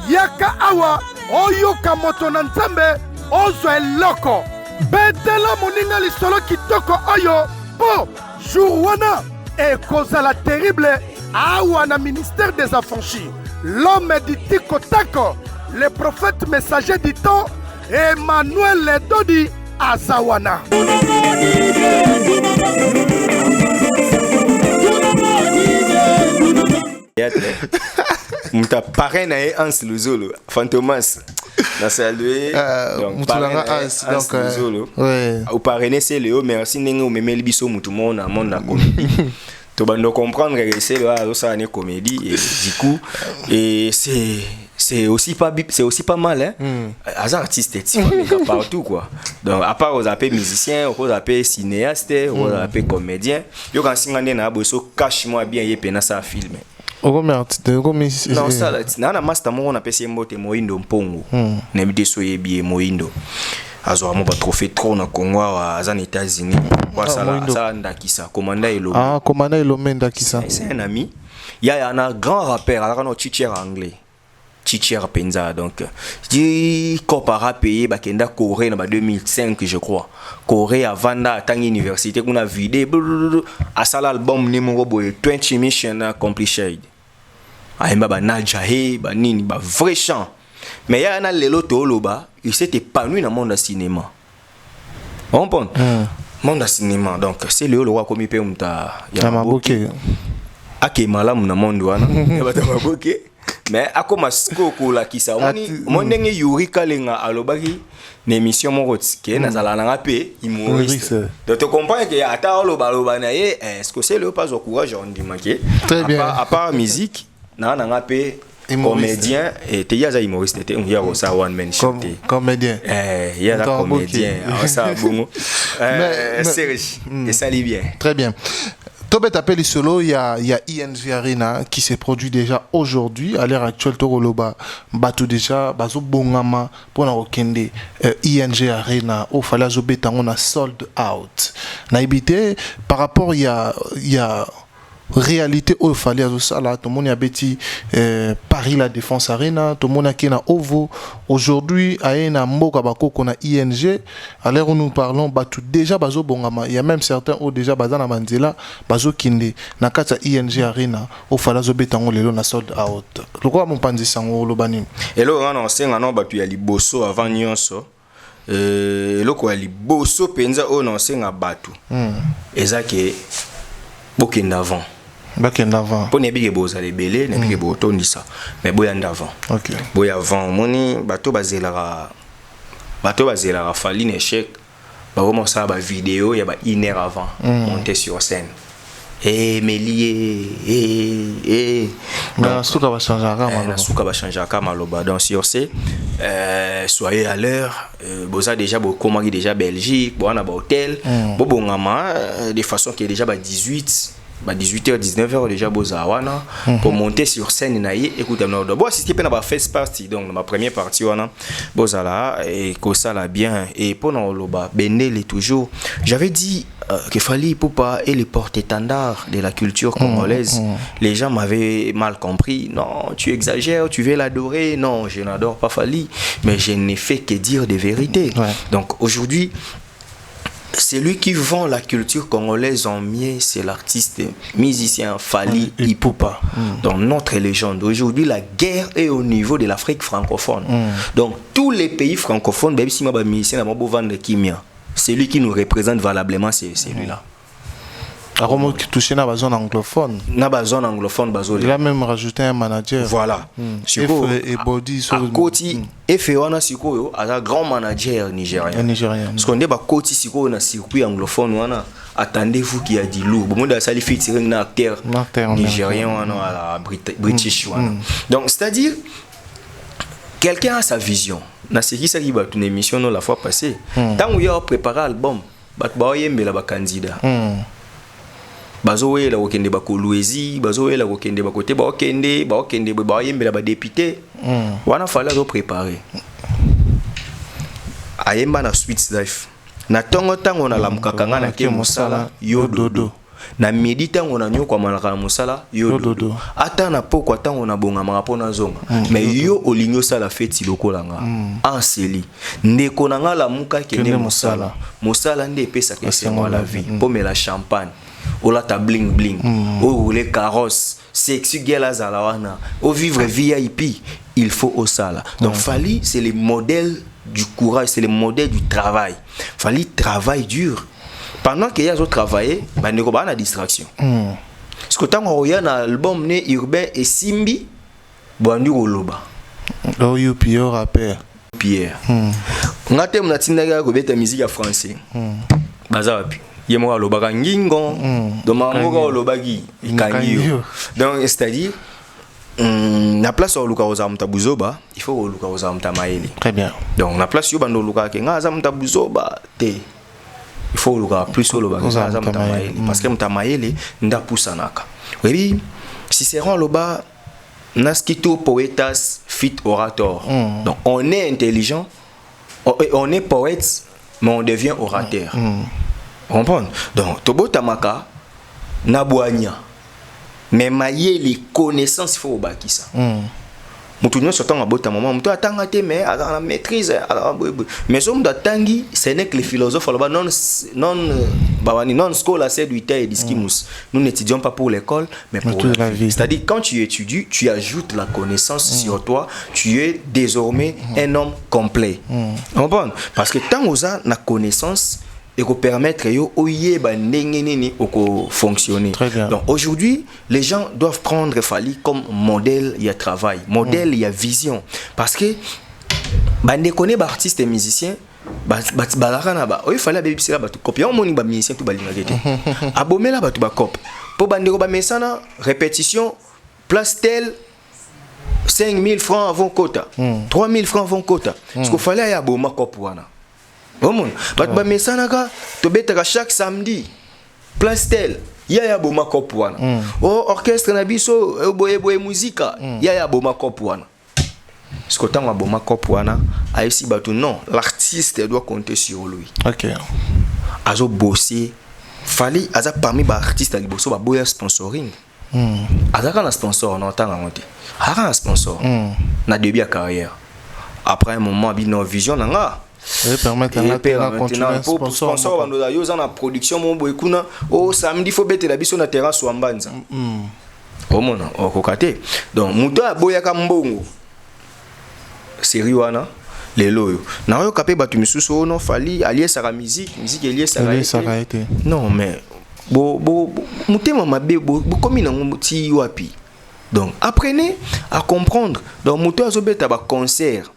Yaka Awa, Oyoka Motonanzambe, Ozo Eloko. Betela Moninga Lisolo Kitoko Oyo, Po, Jourwana, et Kozala terrible, Awa na ministère des affranchis. L'homme du Tikotako, le prophète messager du temps, Emmanuel Dodi Azawana. Muta parrain na Hans Luzolo Fantomas na saluer donc parrain Hans Luzolo au parrainer c'est Léo merci ndenge o memeli biso mutu mona na comédie to bando comprendre que c'est là ça une comédie et du coup et c'est aussi pas mal hein as artiste partout quoi. Donc à part aux appels musiciens aux appels cinéastes aux appels comédiens yo quand singane na boso cache moi bien yé pena ça filmer. Non, ça, na master moko na pesi mbote Moindo Mpongo. Na bide so yebi Moindo. Azo amo ba trophée trop na Congo à aux États-Unis. Kwa ça ndakisa commanda Elomé. Ah, commanda Elomé ndakisa. C'est un ami. Il y a un grand rappeur, alors on teacher anglais. Teacher Penza donc. Di Kopara payé ba kenda Corée na 2005 je crois. Corée avant da tang université qu'on a vidé à ça l'album numéro 20 Mission Accomplished. Aimba ba Najahe ba nini ba vrai chant. Mais il y a un lelo toloba, il s'est épanoui dans le monde du cinéma. On comprend? Monde du cinéma donc c'est le roi comme il peut Yamaboke. Ake malamu na monde wana. Yamaboke. Mais akoma skoko la kisa mon ndenge Yuri Kalenga alobaki na émission moko tike na zala na pe humoriste. Donc tu comprends que ata oloba na ye est-ce que c'est le pas au courage on dit manqué. Très bien. À part musique na pe comédien et te yaza humoriste te on y a ça one man show comédien. Il y a la comédien ça bon. C'est riche et ça lit bien. Très bien. Tobet appelle solo, il y a ING Arena qui s'est produit déjà aujourd'hui. À l'heure actuelle, Toroloba, Batou déjà, Bazo Bongama, pour Okende, ING Arena, au Falazo Beta, on a sold out. Naibité, par rapport, il y a réalité au fallait à ça là tout le monde a bêti Paris la Défense Arena tout le monde a qui na Ovo aujourd'hui à na mboka bako qu'on a ING à l'heure où nous parlons batu déjà bazo bongama il y a même certains au déjà bazana manzela bazo kinde na kata ING Arena au fallait zo betango lelo na sold out lokwa mon panzi sango lobani elo wana senga no batu ya liboso avant nyonso eloko ya liboso penza o na senga batu ezake bokenda avant. Bakenda avant. Pour ne pas que les belés, ne pas que vous tourniez ça. Mais boyan d'avant. Ok. Boyan avant. Moni bateau basé la fali n'échec. Bah comment ça ba vidéo il y a ba une heure avant monter sur scène. Mais lié na souka va changer à Kamaloba. Na souka va changer à Kamaloba. Donc sur ce soyez à l'heure. Boza déjà comment déjà Belgique, bon on a ba hôtel. Bon ngama de façon qui est déjà ba 18h 19h déjà bozawana pour monter sur scène naïe écoutez moi bon assister pendant ma first party donc ma première partie wana bozala et que ça là bien et pendant loba Benel toujours j'avais dit que Fally Ipupa est le porte-étendard de la culture congolaise. Les gens m'avaient mal compris. Non, tu exagères, tu veux l'adorer. Non, je n'adore pas Fally, mais je n'ai fait que dire des vérités. Donc aujourd'hui c'est lui qui vend la culture congolaise en mieux, c'est l'artiste musicien Fally Ipupa. Donc notre légende. Aujourd'hui, la guerre est au niveau de l'Afrique francophone. Donc tous les pays francophones, même si ma musicien n'a pas beau vendre Kimia, c'est lui qui nous représente valablement, c'est lui-là. Alors, qui touche na zone anglophone. Na zone anglophone, il a même rajouté un manager. Voilà. Et Body sur Koti Efewana Siko a un grand manager nigérien. Parce qu'on dit bah Koti Siko na circuit anglophone wana attendez-vous qu'il y a du lourd. Bon monde ça les fait tirer un acteur nigérien wana à la British wana. Donc c'est-à-dire quelqu'un a sa vision. Na ce qui s'arrive à une émission la fois passée. Tant où il a préparé l'album, bah yembe la candidat. Bazoé la okende ba Kolwezi bazoé la okende ba côté ba okende ba yembela ba député wana fallait le préparer ayemba na Sweet Life na tongo tango na lamukakanga na ke musala yo dodo na midi tango na nyoko malaka na musala yo dodo ata na poko tango na bonga mapona zonga mais yo olingo sala feti lokolanga anseli ndeko na ngala muka kende musala nde pesa ke sengo la vie pour la champagne ola ta bling bling o les carrosses sexy girl azalawana au vivre VIP il faut au sala donc Fally c'est le modèle du courage c'est le modèle du travail Fally travaille dur pendant qu'il y a d'autres travailler bah ne pas na distraction parce que tant on y a un album né urbain et simbi boandu oloba do you Pierre rappeur Pierre ngate mnatindaga ko beta musique ya français bazapi yemo alobaka ngingo domango alobaki ikangiyo donc c'est-à-dire na place au luka ozamta buzoba il faut au luka ozamta maeli très bien donc na place yo bando luka ke nga zamta buzoba te il faut au luka plus au luka ozamta maeli parce que mta maeli nda pusanaka oui Cicéron Loba, Naskito poetas fit orator. Donc on est intelligent, on est poète, mais on devient orateur. Comprendre? Donc Tobo Tamaka, Naboania, mais mailler les connaissances, il faut bâtir ça. Moutounio sortant à bota moment, moutou attanga te mais à la maîtrise, mais homme d'atangi, ce n'est que les philosophes là-bas non scolaire c'est du et discimus. Nous n'étudions pas pour l'école, mais pour la vie. C'est-à-dire quand tu étudies, tu ajoutes la connaissance sur toi, tu es désormais un homme complet. Comprends? Parce que tant aux a la connaissance et qu'on permettre yo oye ba ndenge oko fonctionner. Donc aujourd'hui, les gens doivent prendre Fally comme modèle, il y a travail, modèle, il y a vision parce que ba ndekone ba artiste et musicien ba na ba il fallait ba bisela ba tout copier on moni ba musicien tout ba linga gete abomela ba tout ba cop pour ba ndeko ba mesana répétition place tel 5000 francs avant quota 3000 francs avant quota ce qu'il fallait ya boma cop wana. Bon, bah mesanaka to betaka chaque samedi place tel ya boma kopwana. Oh orchestre na biso boye musica ya boma kopwana. Ce que tant boma kopwana a ici batu non, l'artiste doit compter sur lui. OK. Azo bosser Fally aza parmi ba artiste ali bosso ba boya sponsoring. Azaka na sponsor non tanga monte. Ara sponsor. Na début à carrière. Après un moment bino vision nanga et permettre à continuer sponsor dans la production mon boy kuna au samedi faut bête la biso na terrasse ou ambanza au mona au kokate donc muto aboya ka mbongo série wana lelo yo na yo kapé batu misusu non Fally allié sa musique allié sa été non mais mutema mabe komi na ti wapi donc apprenez à comprendre donc muto azobeta ba concert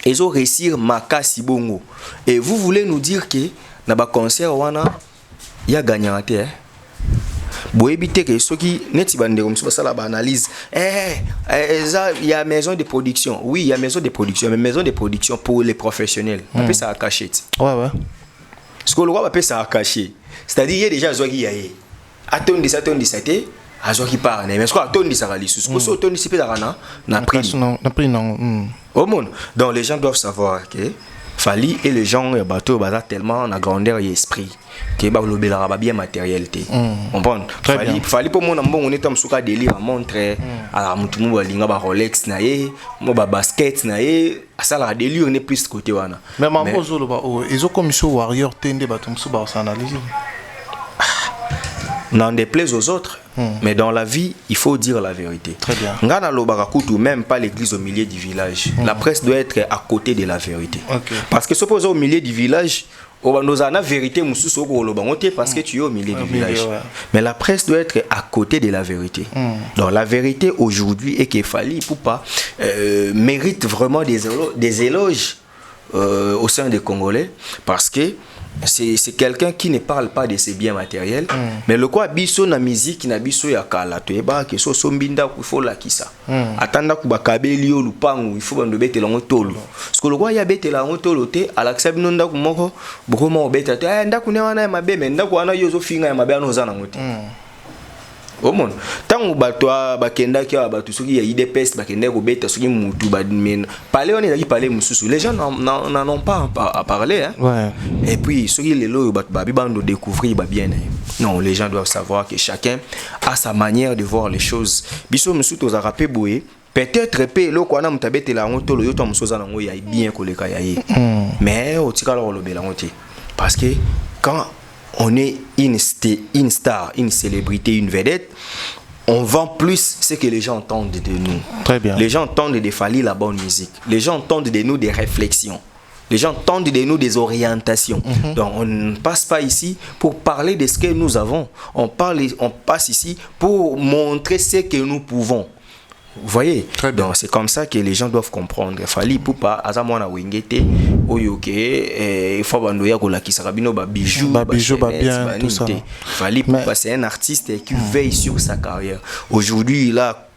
ils ont réussi makasi bongo et vous voulez nous dire que na ba concert wana ya gagnant te boebite que ceux qui neti bande comme ça la analyse il y a maison de production oui il y a maison de production mais maison de production pour les professionnels on peut ça cacher ouais ce que le roi peut ça cacher c'est-à-dire il y a déjà zo qui yaé atondi ça azo qui parle mais ce que atondi ça rali sous ce atondi c'est pas na prix non au monde. Donc les gens doivent savoir que Fally et les gens bateau basa tellement na grandeur et esprit que ba lobela ba bien matérialité. On comprend. Fally pour mon ambon on est comme souka délire montre à la mutu mo balinga ba Rolex na ye, mo ba basket na ye, ça la délire n'est plus côté wana. Mais mambo zo ba ils ont comme sur warrior tende ba tumsu ba s'analyser. N'en déplaise aux autres, mais dans la vie, il faut dire la vérité. Très bien. Ngana Lobarakutu, même pas l'église au milieu du village. La presse doit être à côté de la vérité. Parce que supposé au milieu du village, nous avons la vérité, parce que tu es au milieu du village. Mais la presse doit être à côté de la vérité. Donc la vérité aujourd'hui est que Fally Ipupa mérite vraiment des éloges au sein des Congolais, parce que c'est quelqu'un qui ne parle pas de ses biens matériels, mais le quoi biso na musique na biso ya kala to eba ke so sombinda ku faut la kisa atanda ku bakabeli yo lupangu il faut bando bete la ngotolo parce que le quoi ya bete la ngotolo te alaksabi nonda ku moko bokoma obeta te ndaku ne wana ya mabe me ndaku wana yo zo finga ya mabe anoza na ngote au monde tant bato bakenda ki bato soki ya IDPS bakenda ko beta soki mutu ba parler on est parler mususu les gens n'en ont pas à parler hein. Ouais. Et puis soki les lots bato ba bando découvrir ba bien non les gens doivent savoir que chacun a sa manière de voir les choses biso mususu to za rapé boye peut-être pe lo ko na mutabete la ngotolo yo to musoza na ngo ya bien ko le ka ya yi mais o tikala ko lobela ngoti parce que quand on est une star, une célébrité, une vedette, on vend plus ce que les gens entendent de nous. Très bien. Les gens entendent de Fally la bonne musique. Les gens entendent de nous des réflexions. Les gens entendent de nous des orientations. Donc on ne passe pas ici pour parler de ce que nous avons. On passe ici pour montrer ce que nous pouvons. Vous voyez? Donc c'est comme ça que les gens doivent comprendre. Fally Ipupa azamwana wengete oyoke il faut bandoya ko la kisarabino ba bijoux ba bien tout ça. Fally Ipupa c'est un artiste qui veille sur sa carrière. Aujourd'hui il a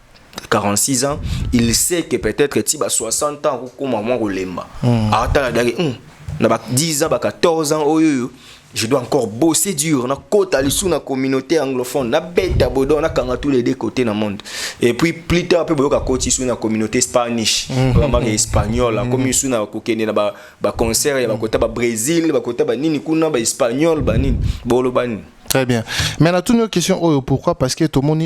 46 ans, il sait que peut-être tiba 60 ans ko maman ko lemba. Ata dali na ba 10 ans ba 14 ans oyo je dois encore bosser dur na kota lisu na communauté anglophone na beta bodo na kanga tous les deux côtés dans le monde et puis plus tard après boyoka koti su na communauté spanish vraiment espagnol comme isu na kokende na ba concert ya ba kota ba Brésil ba kota ba nini kuna ba espagnol ba nini bolo ba nini. Très bien. Mais la toute une question, pourquoi? Parce que tout le monde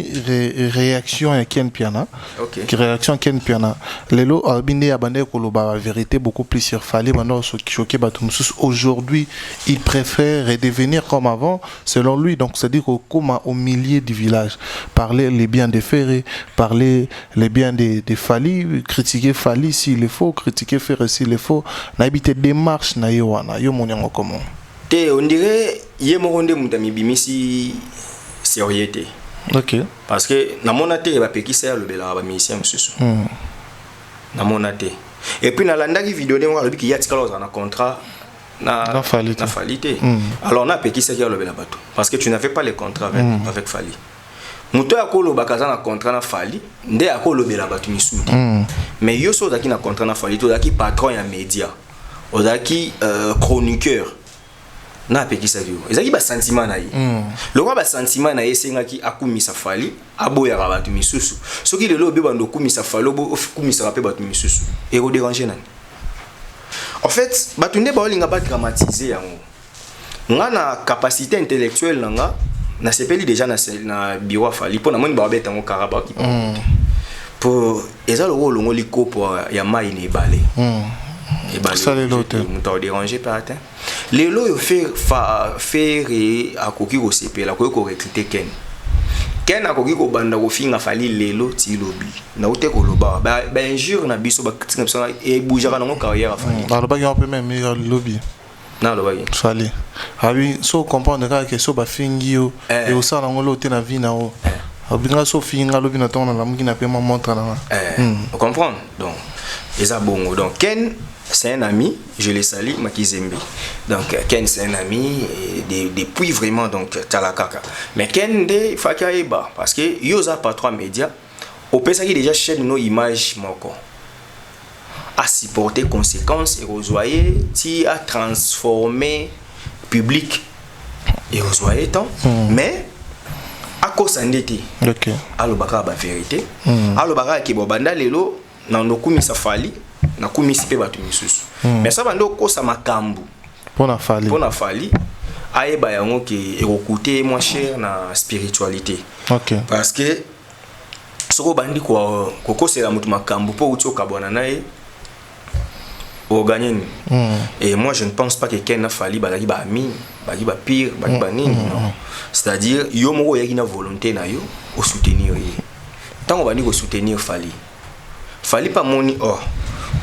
réaction à Ken Piana. Réaction à Ken Piana. Les lots abandonnés la vérité beaucoup plus sur Fali. Maintenant, choqué aujourd'hui, il préfère redevenir comme avant, selon lui. Donc, c'est-à-dire comme au milieu du village, parler les biens des Ferré, parler les biens des Fali, critiquer Fali s'il est faux, critiquer Ferré s'il est faux. N'habiter démarche na yowana, yo mon comment. On dirait yemoronde mutami bimisi sérieuxité. OK. Parce que na monate ba pekisa le bela ba musicien mususu. Na monate. Et puis na landaki vidéo de moi le biki yatika loza na contrat na Falite. Alors na pekisa le bela bato parce que tu n'avais pas les contrats avec Fali. Muto akolo bakaza na contrat na Fali, nde akolo bela bato misudi. Mais yo so zaki na contrat na Fali, to zaki patron ya média. Ozaki chroniqueur. Na pekisa yo ezaki ba sentiment na ye le roi ba sentiment na ye sengaki akumisa Fali aboya ka batu misusu soki lelo be bando kumisa Fali bo kumisa pe batu misusu et ko déranger nani en fait batu nde ba olinga ba dramatiser yango nga na capacité intellectuelle nga na sepeli déjà na bureau Fali pona moni ba beta ngo karaba ki pour ezalo wolongo likopo ya mai ne balé ça les lots m'ont dérangé par terre les lots faire à koki ko sepela ko recruter Ken a koki ko banda ko finga Fali lelo ti lobi na ote ko loba ba injure na biso ba kritika biso e boujaka na carrière Fali ba loba ki même meilleur lobby na loba ki Fali abi so comprendre que so ba fingi yo et au ça na ngolo te na vie na o abinga so finga lobi na tona la mukina pe ma montre na vous comprenez donc eza bongo donc Ken c'est un ami, je le salue, Makizembe. Donc Ken c'est un ami depuis vraiment donc Talakaka. Mais Ken de Fakaeba parce que yosa pas trois médias, au pesa qui déjà chaîne nos images moko. A supporter conséquences et aux ti a transformer public et aux tant mais à cause d'endetté. OK. Allo baka ba vérité. Allo baka ki bobanda lelo na ndokumi safali na kumisi pe batu misusu mais ça bando ko sa makambu pona Fali ayeba yango ke ekoute moins cher na spiritualité. OK. Parce que soko bandi ko kokosela mutu makambu po uti okabwana naye o gagner et moi je ne pense pas que Ken na Fali bazaki ba ami bazaki ba pire bazaki ba nini non c'est-à-dire yo moko yaki na volonté na yo au soutenir tant on bandi ko soutenir Fali pas moni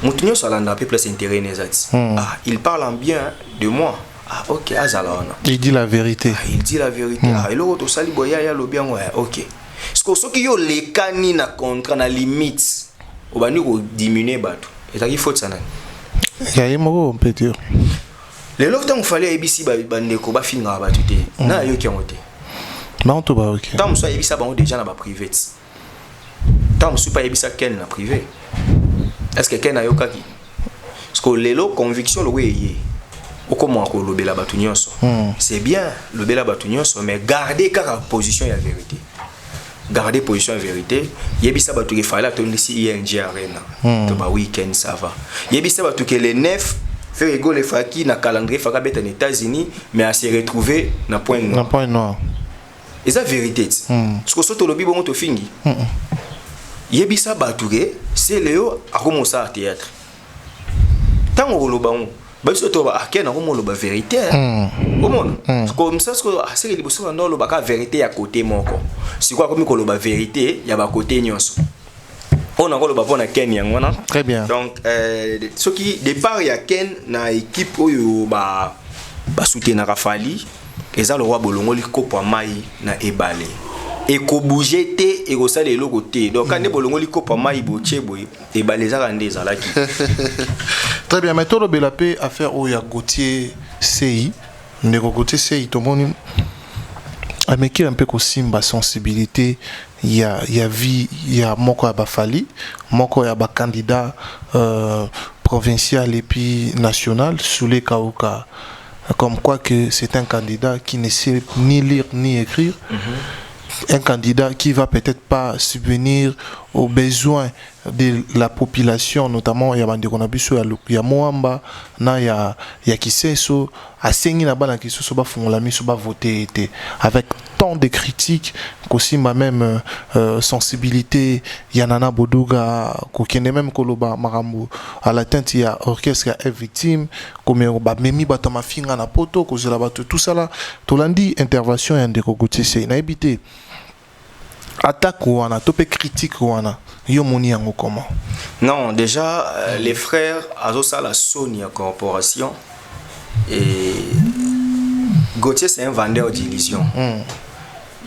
Moutinho Salanda peut plus intérêt nezati. Ah, il parle en bien de moi. Ah, OK, azalana. Il dit la vérité. Ah, il dit la vérité. Ah, et l'autre sali boya ya lo bien ouais, OK. Ce que yo les cani na contrat na limite. O bani ko diminuer bato. Et ça qui faut ça nani. Ya yemo on peut dire. Les l'autre temps fallait ABC bande ko ba finga ba tuté. Na yo ki ngote. Ma on to ba OK. Tant so ABC ba on déjà na ba privé. Tant so pas ABC Ken na privé. Est-ce que Ken a yokaki? Parce que lelo conviction le weye. Okomo ko lobela batu nyonso. C'est bien lobela batu nyonso mais garder kaka position ya vérité. Garder position ya vérité. Yebisa batu ke fala to lisi ING Arena. To ba weekend ça va. Yebisa batu ke les 9 faire ego les faki na calendrier faka beta aux États-Unis mais à se retrouver na point noir. Na point noir. Et ça vérité. Parce que soto lobi bongo to fingi. Yebisa batuke c'est Léo a commencé à théâtre. Tant on le banc, bah c'est toi à quel moment le vérité. Au monde. Comme ça c'est que les bosses dans le bac vérité à côté mon corps. C'est quoi comme le vérité il y a à côté nyonso. On a le bavon à Ken yangwana. Très bien. Donc ce qui départ il y a Ken na équipe oyo ba soutenir Fali et ça le roi bolongo li kopo mai na ebale. Et ko bouger té et ko sala le côté donc quand bolongo liko pa mai boche boy et baleza rande zalaki. Très bien, mais tolo belapé affaire au ya Gauthier CI ndeko Gauthier CI to moni ameki un peu ko simba sensibilité il y a vie il y a moko ya ba Fali moko ya ba candidat provincial et puis national sous les kauka comme quoi que c'est un candidat qui ne sait ni lire ni écrire. Un candidat qui va peut-être pas subvenir aux besoins de la population, notamment il y a Bandikonabiso, il y a Moamba, il y a Kiseso, à Sengi na bana Kiseso ba fongolami so ba voter avec tant de critiques qu'aussi ma même sensibilité Yanana Bodoga kokende même koloba marambo à la tente il y a orchestre est victime comme ba memi batama finga na poto kozela bato tout ça là tolandi intervention ya ndeko Gauthier c'est na habité attaque ou on a topé critique ou on a yo moni yango comment? Non, déjà les frères Azosa la Sonia Corporation et Gauthier c'est un vendeur d'illusions.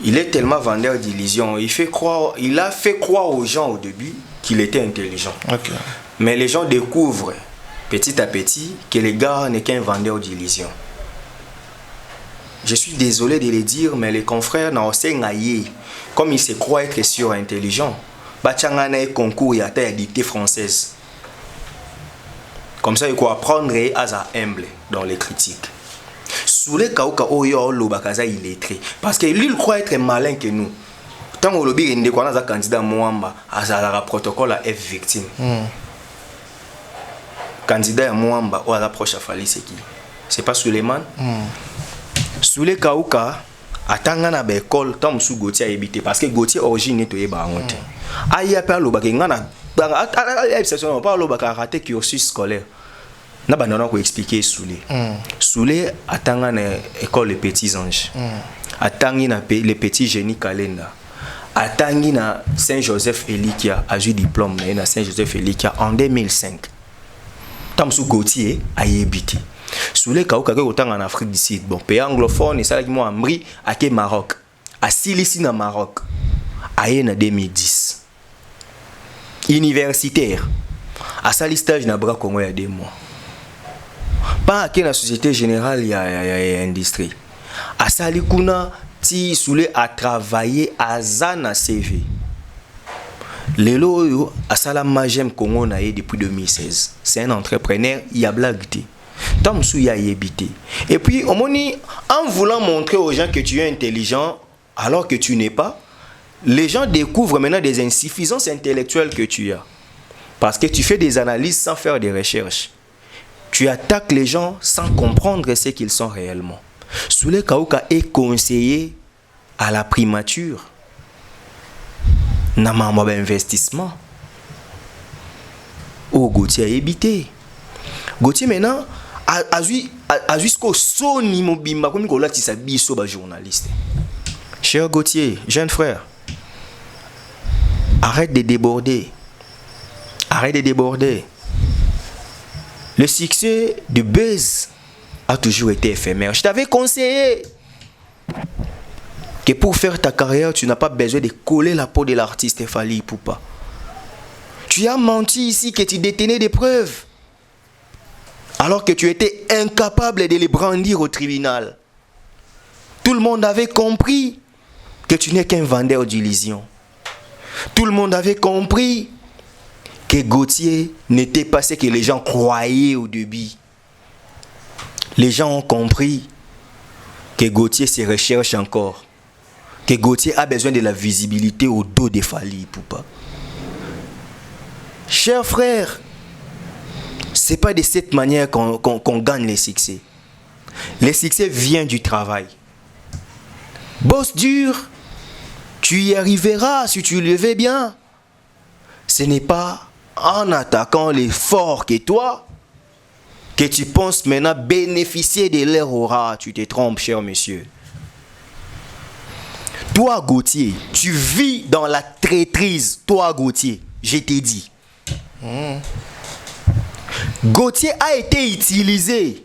Il est tellement vendeur d'illusions, il a fait croire aux gens au début qu'il était intelligent. Okay. Mais les gens découvrent petit à petit que le gars n'est qu'un vendeur d'illusions. Je suis désolé de le dire, mais les confrères n'ont pas comme il se croit être surintelligent. Bachangana est concours et à dictée française. Comme ça, il faut apprendre à être humble dans les critiques. Sous les cas où il est illettré. Parce que lui, il croit être malin que nous. Tant que lobby est un candidat Moamba, à protocole à F victime. Candidat Moamba, ou à l'approche à Fali, c'est qui? C'est pas Suleiman? Sous les cas où atangana ba école tant sous Gauthier habité parce que Gauthier origine est toyé ba honte. Aya pa lo ba ngana exception pas lo ba raté cursus scolaire. Na ba nana ko expliquer Soulé. Soulé atangana école les petits anges. Atangi na les petits génies Kalenda. Atangi na Saint-Joseph Elikia a eu diplôme na Saint-Joseph Elikia en 2005. Tant sous Gauthier a habité. Sous les cas où autant en Afrique du Sud, bon pays anglophone et ça qui moi Amri à Maroc, à Silici na Maroc, à en 2010. Universitaire, à sali stage na bras Congo il y a 2 mois. Pas à la Société Générale il y a industrie. À sali kuna ti soulé a travaillé à Zana CV. Lelo à sala Majem Congo na depuis 2016. C'est un entrepreneur, il y a blagué. Tant que y a habité. Et puis, en voulant montrer aux gens que tu es intelligent, alors que tu n'es pas, les gens découvrent maintenant des insuffisances intellectuelles que tu as. Parce que tu fais des analyses sans faire des recherches. Tu attaques les gens sans comprendre ce qu'ils sont réellement. Soulé Kaouka est conseiller à la primature. N'a pas d'investissement. Au Gauthier a habité. Gauthier maintenant a jusqu'au Sony Mobimba comme il a dit sa biso ba journaliste. Cher Gauthier, jeune frère, arrête de déborder. Arrête de déborder. Le succès de Buzz a toujours été éphémère. Je t'avais conseillé que pour faire ta carrière, tu n'as pas besoin de coller la peau de l'artiste Fally Ipupa. Tu as menti ici que tu détenais des preuves. Alors que tu étais incapable de les brandir au tribunal. Tout le monde avait compris que tu n'es qu'un vendeur d'illusions. Tout le monde avait compris que Gauthier n'était pas ce que les gens croyaient au début. Les gens ont compris que Gauthier se recherche encore. Que Gauthier a besoin de la visibilité au dos de Fally Ipupa. Chers frères, c'est pas de cette manière qu'on gagne les succès. Les succès viennent du travail. Bosse dur, tu y arriveras si tu le veux bien. Ce n'est pas en attaquant les forts que toi que tu penses maintenant bénéficier de leur aura. Tu te trompes, cher monsieur. Toi, Gauthier, tu vis dans la traîtrise. Toi, Gauthier, je t'ai dit. Gauthier a été utilisé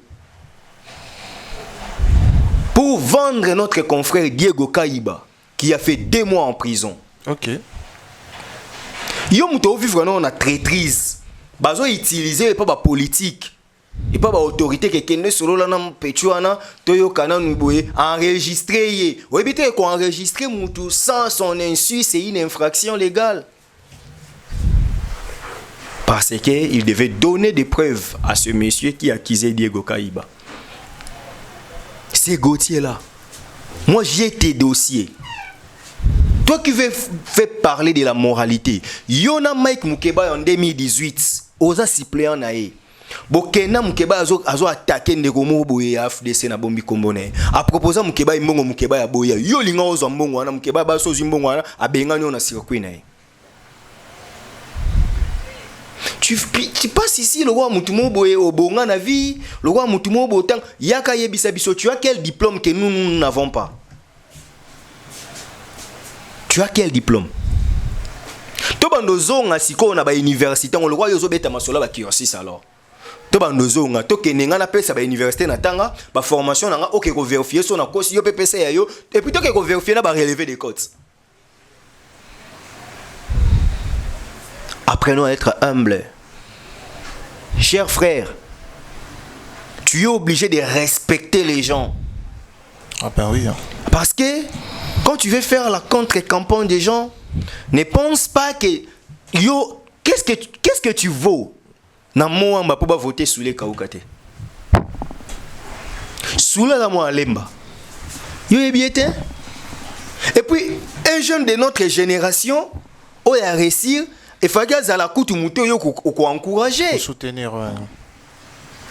pour vendre notre confrère Diego Kaïba qui a fait 2 mois en prison. Ok. Yo muto vivre dans la traîtrise. Bazo utilisé pas la politique et pas l'autorité qui kende solo la nam petuana toyo kana nuboye enregistré. Ou éviter qu'on enregistre mutu sans son insu, c'est une infraction légale. Parce qu'il devait donner des preuves à ce monsieur qui accusait Diego Kaïba. C'est Gauthier là. Moi, j'ai tes dossiers. Toi qui veux faire parler de la moralité. Yona Mike Mukeba en 2018. Oza suppléant nae. Bokena Mukeba azo attaquer Ndegomo boye FDC na bombi kombone. A proposer Mukeba imbongo Mukeba ya boya. Yo linga ozo mbongo wana Mukeba ba so zimbongo wana abenga nyo na circuit nae. Tu passes ici, le roi Moutumo boye au bonga na vie, le roi Moutumo botan yaka yebisa biso. Tu as quel diplôme que nous n'avons pas? Tu as quel diplôme? Tobandozo nga siko na ba université, on le roi yozo beta masola ba kiosis alors. Tobandozo nga to kenenga na pesa ba université na tanga, ba formation na nga OK ko vérifier so na kosi yo PPC ya yo, et puis to ko vérifier na ba relever des cotes. Apprenons à être humble. Cher frère, tu es obligé de respecter les gens. Ah ben oui. Hein. Parce que quand tu veux faire la contre-campagne des gens, ne pense pas que yo, qu'est-ce que tu vaux? Na moi mba pour voter sous les kaukate. Sous la moi lemba. Yo ebiete. Et puis un jeune de notre génération, oh a réussir. Et Fagas à la coûte mouton yo ko encourager. Soutenir. Ouais.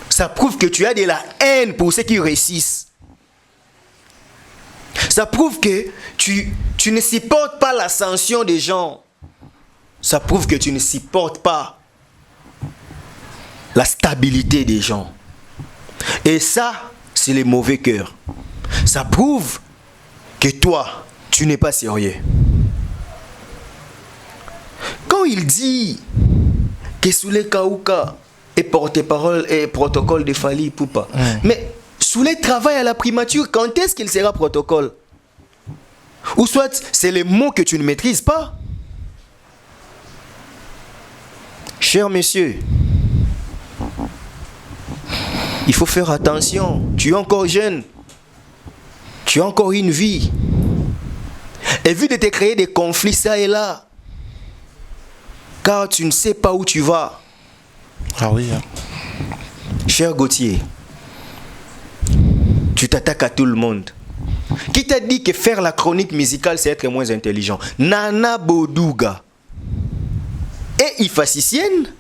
Ça prouve que tu as de la haine pour ceux qui réussissent. Ça prouve que tu ne supportes pas l'ascension des gens. Ça prouve que tu ne supportes pas la stabilité des gens. Et ça, c'est les mauvais cœurs. Ça prouve que toi, tu n'es pas sérieux. Quand il dit que sous les Kauka est porte-parole et protocole de Fali Poupa, mais sous les travail à la primature, quand est-ce qu'il sera protocole? Ou soit c'est les mots que tu ne maîtrises pas. Cher monsieur, il faut faire attention. Tu es encore jeune. Tu as encore une vie. Évite de te créer des conflits ça et là. Car tu ne sais pas où tu vas. Ah oui. Hein. Cher Gauthier, tu t'attaques à tout le monde. Qui t'a dit que faire la chronique musicale, c'est être moins intelligent? Nana Boduga et Ifasicienne.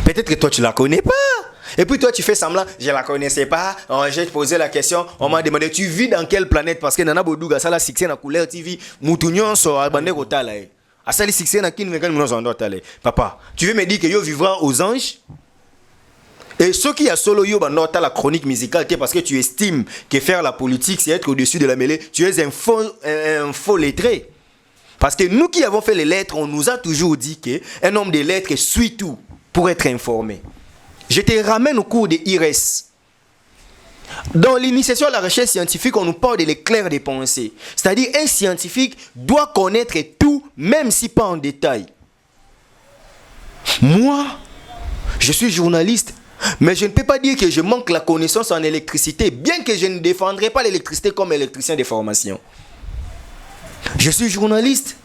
Peut-être que toi, tu ne la connais pas. Et puis toi, tu fais semblant, je ne la connaissais pas. J'ai posé la question, on m'a demandé, tu vis dans quelle planète? Parce que Nana Boduga, ça la succès dans couleur TV, Moutounion sur Albane Rotala. Ça la succès dans qui nous papa, tu veux me dire que yo vivra aux anges? Et ceux qui a solo yo bandota la chronique musicale, parce que tu estimes que faire la politique, c'est être au-dessus de la mêlée, tu es un faux lettré. Parce que nous qui avons fait les lettres, on nous a toujours dit qu'un homme de lettres suit tout pour être informé. Je te ramène au cours de IRES. Dans l'initiation à la recherche scientifique, on nous parle de l'éclair des pensées. C'est-à-dire un scientifique doit connaître tout, même si pas en détail. Moi, je suis journaliste, mais je ne peux pas dire que je manque la connaissance en électricité, bien que je ne défendrai pas l'électricité comme électricien de formation. Je suis journaliste,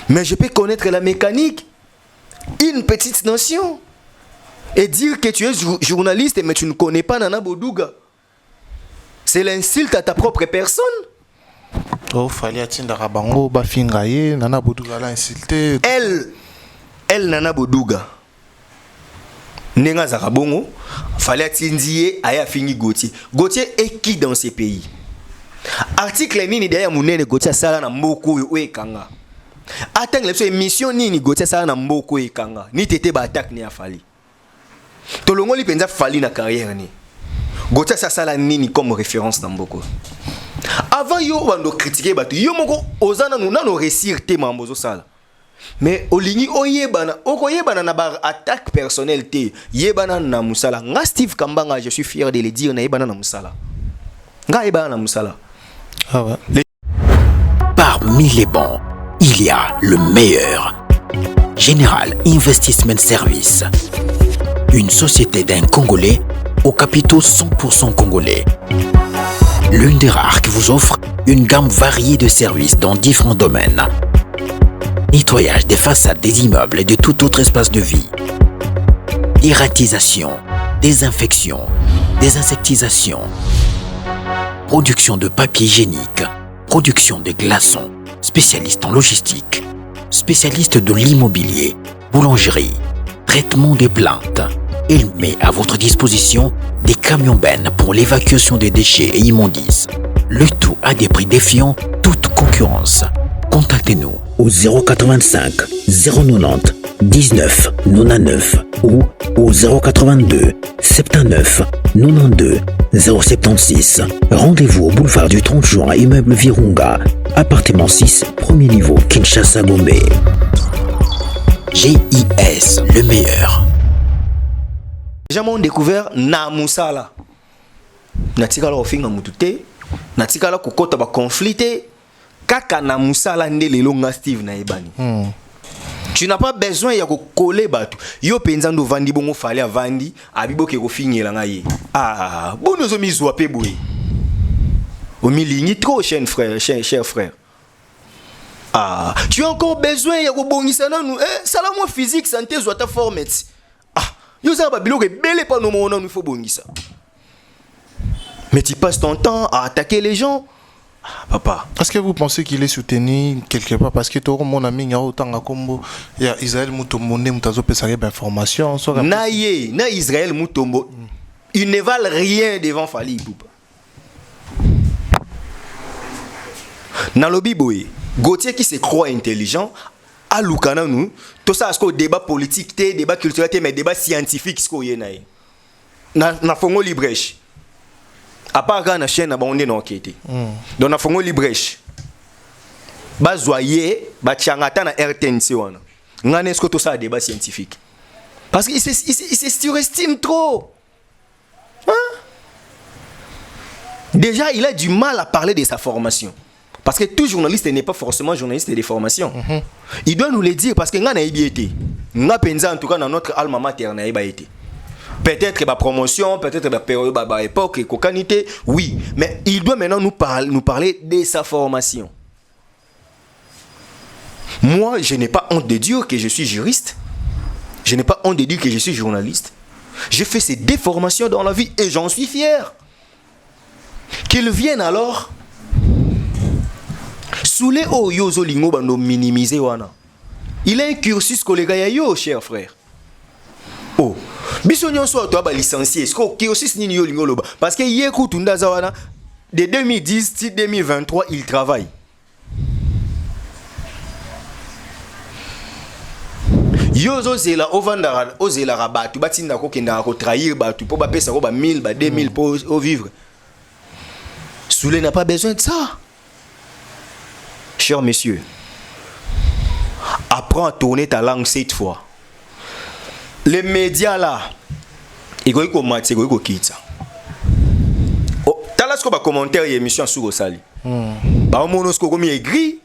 mais je peux connaître la mécanique, une petite notion. Et dire que tu es journaliste, mais tu ne connais pas Nana Boduga, c'est l'insulte à ta propre personne. Oh, fallait atteindre Rabango, Bafingaye, Nana Boduga l'a insulté. Elle, Nana Boduga. Nenga Zarabongo, fallait atteindre Aya Fini Gauthier. Gauthier est qui dans ces pays? Article Nini derrière Mounene Gauthier Sala na Mboko Oe Kanga. Attends, l'émission Nini Gauthier Sala na Mboko Oe Kanga. Ni tete ba attaque ni afali. Tolongo li penza fali na carrière ni. Gauthier Sala Nini comme référence dans Mboko. Avant yo bando critiquer batu yo moko ozana nano réussir te mambozo sala. Mais olingi oyebana okoyebana na bar attaque personnelle te yebana na musala. Nga Steve Kambanga, je suis fier de le dire, na yebana na musala. Nga yebana na musala. Ah ouais. Parmi les bons, il y a le meilleur. Général Investment Service. Une société d'un Congolais aux capitaux 100% congolais. L'une des rares qui vous offre une gamme variée de services dans différents domaines. Nettoyage des façades des immeubles et de tout autre espace de vie. Irratisation, désinfection, désinsectisation. production de papier hygiénique, production de glaçons, spécialiste en logistique, spécialiste de l'immobilier, boulangerie, traitement des plaintes. Il met à votre disposition des camions-bennes pour l'évacuation des déchets et immondices. Le tout à des prix défiant toute concurrence. Contactez-nous au 085 090 19 99 ou au 082 79 92 076. Rendez-vous au boulevard du 30 juin, immeuble Virunga, appartement 6, premier niveau, Kinshasa, Gombe. GIS, le meilleur. Déjà, on découvert na musala. Na tikala ofinga mutute, na tikala kokota ba conflité, kaka na musala ndelelo nga Steve na ebani. Tu n'as pas besoin ya coller batu. Yo penzando vandi bongo fale vandi, abibo ke ko finyela nga ye. Ah, bono zo mizwa pe boy. Au milieu trop cher frère. Ah, tu as encore besoin ya ko bongisa nanu, salamo physique santé zo ta forme. Ah, yo za ba biloko belé pas no mona nous faut bongisa. Mais tu passes ton temps à attaquer les gens. Ah, papa. Est-ce que vous pensez qu'il est soutenu quelque part parce que tout mon ami il y a autant à Combo, il y a Israël Mutombo Mutazo Pesare d'informations na Israël Mutombo. Ils ne valent rien devant Fali Ipupa. Dans le Biboé, Gauthier qui se croit intelligent, à Lukana nous, tout ça c'est débat politique, débat culturel, mais débat scientifique ce qu'on y a. Na fongo librèche. À part quand la chaîne a bandé non enquête. Donc na fongo librèche. Ba zoyer, ba tiangata na RTNC wana. Ngane est-ce que tout ça débat scientifique? Parce qu'il se surestime trop. Hein? Déjà, il a du mal à parler de sa formation. Parce que tout journaliste n'est pas forcément journaliste de formation. Il doit nous le dire parce que nous avons été. Nous avons en tout cas dans notre alma mater, nous avons été. Peut-être la promotion, peut-être la période, l'époque, cocanité, oui. Mais il doit maintenant nous parler de sa formation. Moi, je n'ai pas honte de dire que je suis juriste. Je n'ai pas honte de dire que je suis journaliste. J'ai fait ces déformations dans la vie et j'en suis fier. Qu'ils viennent alors sous les hauts yozo lingo bando minimiser wana. Il a un cursus collègue yo, cher frère. Oh, bisonyon so to ba licencié. Est-ce que cursus ni yo lingo loba parce que yeku tunda zawana de 2010 à 2023 il travaille. Yozo zela ovandara ozela rabatu batinda ko kenda ko trahir batu po ba pesa ko ba 1000 ba 2000 pour vivre. Soulé n'a pas besoin de ça. Cher monsieur, apprends à tourner ta langue cette fois. Les médias là, ils vont commenter, ils vont quitter. Oh, t'as là ce qu'on va commenter l'émission sur le sali. Bah on montre ce qu'on a écrit.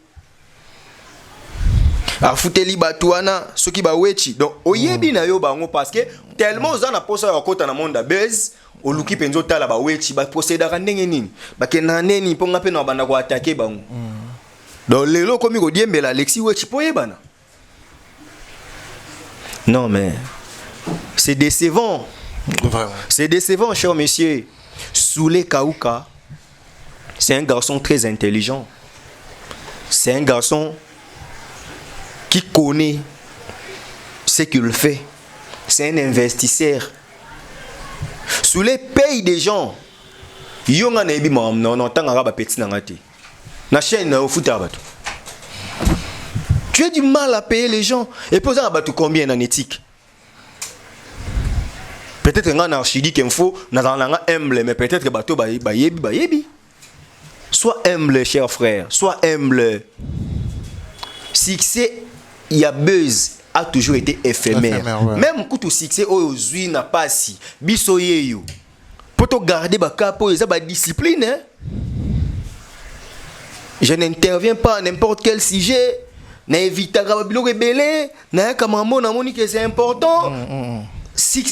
A fouteli batouana, ce qui va wechi. Donc oyebi na yo bango parce que tellement on a posé à côté dans le monde buzz. O luki penzo tala ba wechi ba procéder ndenge nini ba kenane ni ponga pe na banda ko attaquer bango. Donc lelo komi ko diembela Alexis wechi poye bana. Non mais c'est décevant. Vraiment. C'est décevant cher monsieur. Soulé Kauka, c'est un garçon très intelligent. C'est un garçon qui connaît ce qu'il fait. C'est un investisseur. Sous les pays des gens, yonga na ebi mam non tanga ba petit na ngati. Na chaîne na ofuta bato. Tu as du mal à payer les gens et poser à bato combien en éthique. Peut-être nga na archidi qu'il faut na nga humble mais peut-être bato ba yebi. Sois humble cher frère, sois humble. Succès il y a buzz a toujours été éphémère. Ouais. Même quand tu succès aujourd'hui n'a pas si biso yeyo. Pour te garder ba capo et ba discipline hein? Je n'interviens pas à n'importe quel sujet. N'évite pas de rebelle. Que c'est important.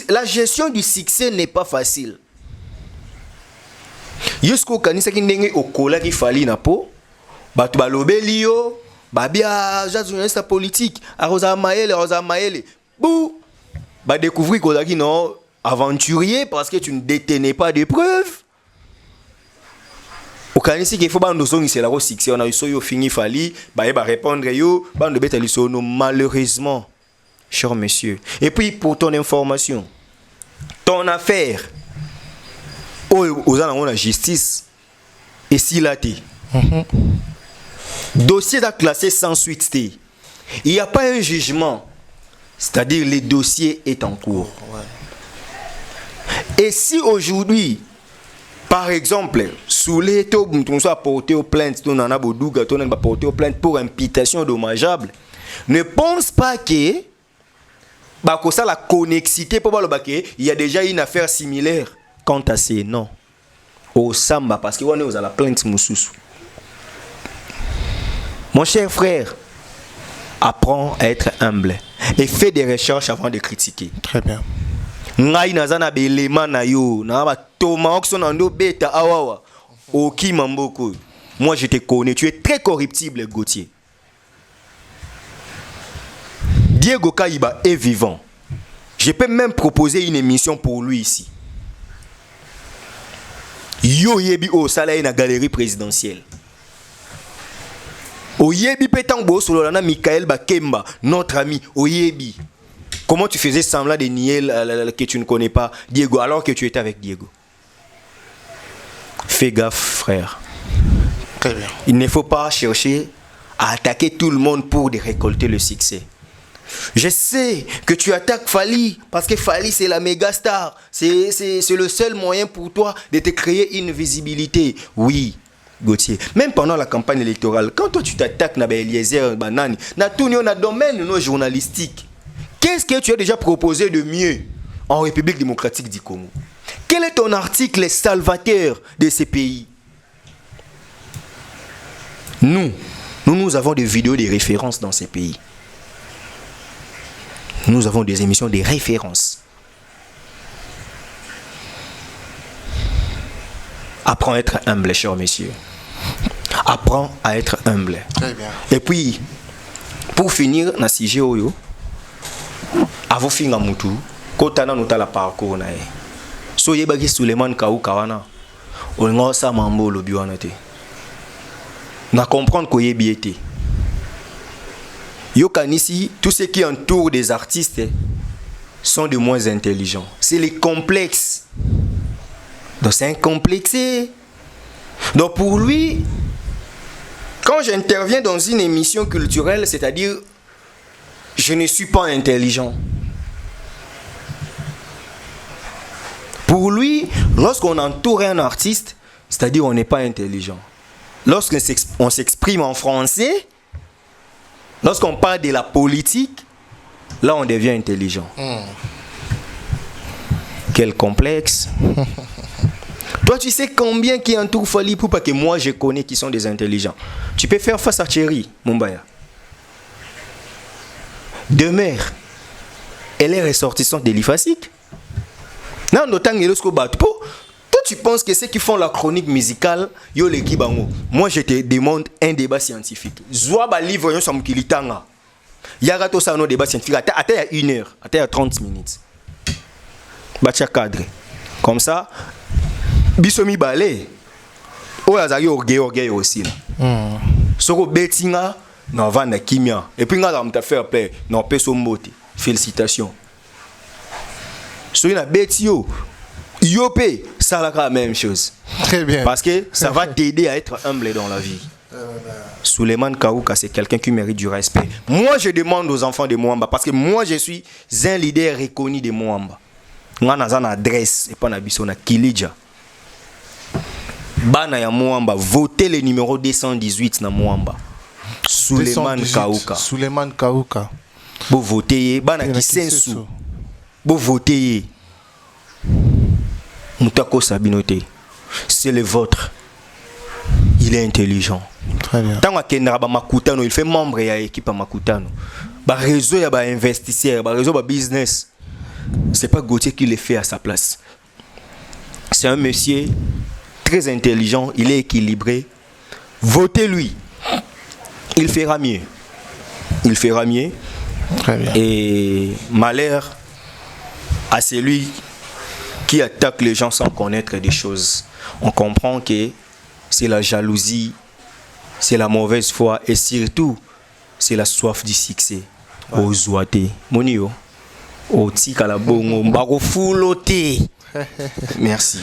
La gestion du succès n'est pas facile. Yosko kanisa ki ndenge okola ki fali na po. Batu balobeli yo. Babia journaliste politique. Arosa Maele. Bou. Ba découvrir que tu non aventurier parce que tu ne détenais pas de preuves. okanisi qu'il faut bando songi c'est la succès on a eu soyo fini fali ba répondre yo bando beta lisono malheureusement cher monsieur. Et puis pour ton information, ton affaire aux gens la justice et si là t'es dossier est classé sans suite. Il n'y a pas un jugement, c'est-à-dire le dossier est en cours. Et si aujourd'hui, par exemple, sous les taux, on soit porté aux plaintes, on en a porté aux plaintes pour imputation dommageable, ne pense pas que ça la connexité pour il y a déjà une affaire similaire. Quant à ces non, au samba parce qu'on est aux la plainte moussous. Mon cher frère, apprends à être humble et fais des recherches avant de critiquer. Très bien. Moi je te connais, tu es très corruptible, Gauthier. Diego Kaïba est vivant. Je peux même proposer une émission pour lui ici. Yo yebi au salaire na galerie présidentielle. Oyebi petango solo na Michael Bakemba, notre ami Oyebi. Comment tu faisais semblant de nier que tu ne connais pas Diego alors que tu étais avec Diego? Fais gaffe, frère. Très bien. Il ne faut pas chercher à attaquer tout le monde pour récolter le succès. Je sais que tu attaques Fali parce que Fali c'est la méga star. C'est le seul moyen pour toi de te créer une visibilité. Oui, Gauthier. Même pendant la campagne électorale, quand toi tu t'attaques na Eliezer Banani, na tout na domaine no journalistique. Qu'est-ce que tu as déjà proposé de mieux en République démocratique du Congo? Quel est ton article salvateur de ces pays? Nous avons des vidéos de référence dans ces pays. Nous avons des émissions de référence. Apprends à être humble, cher monsieur. Apprends à être humble. Très bien. Et puis, pour finir, na sujet oyo, avant finir mutu, kotana notala parcours na e. So yebaki Suleiman Kauka wana, olingo sa mambo lobi wana te. Na comprendre ko yebi ete. Yokanisi, tous ceux qui entourent des artistes sont de moins intelligents. C'est les complexes. Donc c'est un complexé. Donc pour lui, quand j'interviens dans une émission culturelle, c'est-à-dire je ne suis pas intelligent. Pour lui, lorsqu'on entoure un artiste, c'est-à-dire on n'est pas intelligent. Lorsqu'on s'exprime en français, lorsqu'on parle de la politique, là on devient intelligent. Quel complexe. Toi tu sais combien qui entoure Fali Poupa que moi je connais qui sont des intelligents. Tu peux faire face à Thierry Mumbaya. Demeure, elle est ressortissante de l'IFASIC. Non, notamment toi tu penses que ceux qui font la chronique musicale, yo les kibango. Moi je te demande un débat scientifique. Zoa ba livre yo sam kilitanga. Yagato sa no débat scientifique à 1 heure, à 30 minutes. Bacha cadre. Comme ça, bisomi balé. O azali orgueil aussi là. Soko betinga na vanda kimia. Et puis nga mta faire paix, non peso mbote. Félicitations. Soki na betio Yopé, ça la même chose. Très bien. Parce que ça va t'aider à être humble dans la vie. Suleiman Kauka, c'est quelqu'un qui mérite du respect. Moi, je demande aux enfants de Mwamba, parce que moi, je suis un leader reconnu de Mwamba. Moi, j'ai une adresse, et pas na Kilidja. Bana ya Mwamba, votez le numéro 218 na Mwamba. Suleiman Kauka. Suleiman Kauka. Vous votez, bana ki sensu. Vous votez. Moutako Sabinote, c'est le vôtre. Il est intelligent. Très bien. Tant que Makutano, il fait membre de l'équipe à Makutano. Bah réseau ya ba investisseur, bah réseau ba business. C'est pas Gauthier qui le fait à sa place. C'est un monsieur très intelligent, il est équilibré. Votez lui. Il fera mieux. Il fera mieux. Très bien. Et malheur à celui qui attaque les gens sans connaître des choses. On comprend que c'est la jalousie, c'est la mauvaise foi et surtout, c'est la soif du succès. Au Zouate. Monio. Au Tikalabongo. Mbako Fouloté. Merci.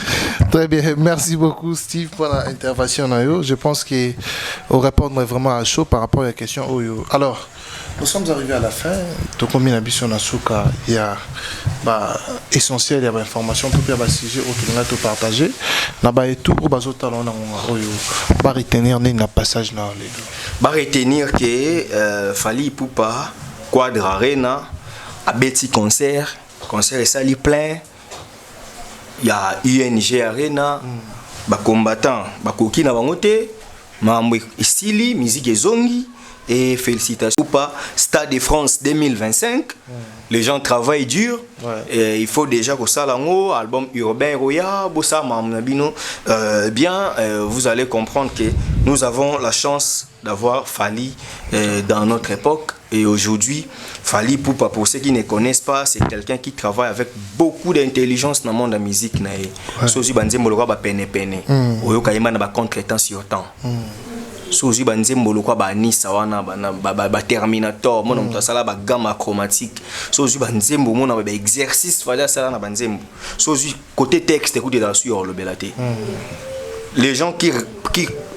Très bien, merci beaucoup Steve pour l'intervention. Je pense qu'on répondrait vraiment à chaud par rapport à la question. Alors, nous sommes arrivés à la fin. Tout combien d'ambition Nasuka, il y a essentiel, il y a l'information, tout le sujet, tout partager. Là-bas et tout, on va retenir un passage là. On va retenir que Fally Ipupa, Quadra Arena, à Betty concert et sali plein. Il y a UNG Arena, combattant, Bakoki na bangote, Mamwe Stili, musique et zongi, et félicitations pas Stade de France 2025. Les gens travaillent dur. Et il faut déjà que ça l'ango album urbain roya, bossa mamnabino bien. Vous allez comprendre que nous avons la chance d'avoir Fally dans notre époque. Et aujourd'hui, Fally Ipupa, pour ceux qui ne connaissent pas, c'est quelqu'un qui travaille avec beaucoup d'intelligence dans le monde de la musique. Sozi banzembo lokwa ba pene pene. Oyo kayima na ba contretemps sur temps. Sozi banzembo lokwa ba nisa wana ba terminator, mona mtasala ba gamme chromatique. Sozi banzembo mona ba exercice fallait sala na banzembo. Sozi côté texte écoutez dans sur le belate. Les gens qui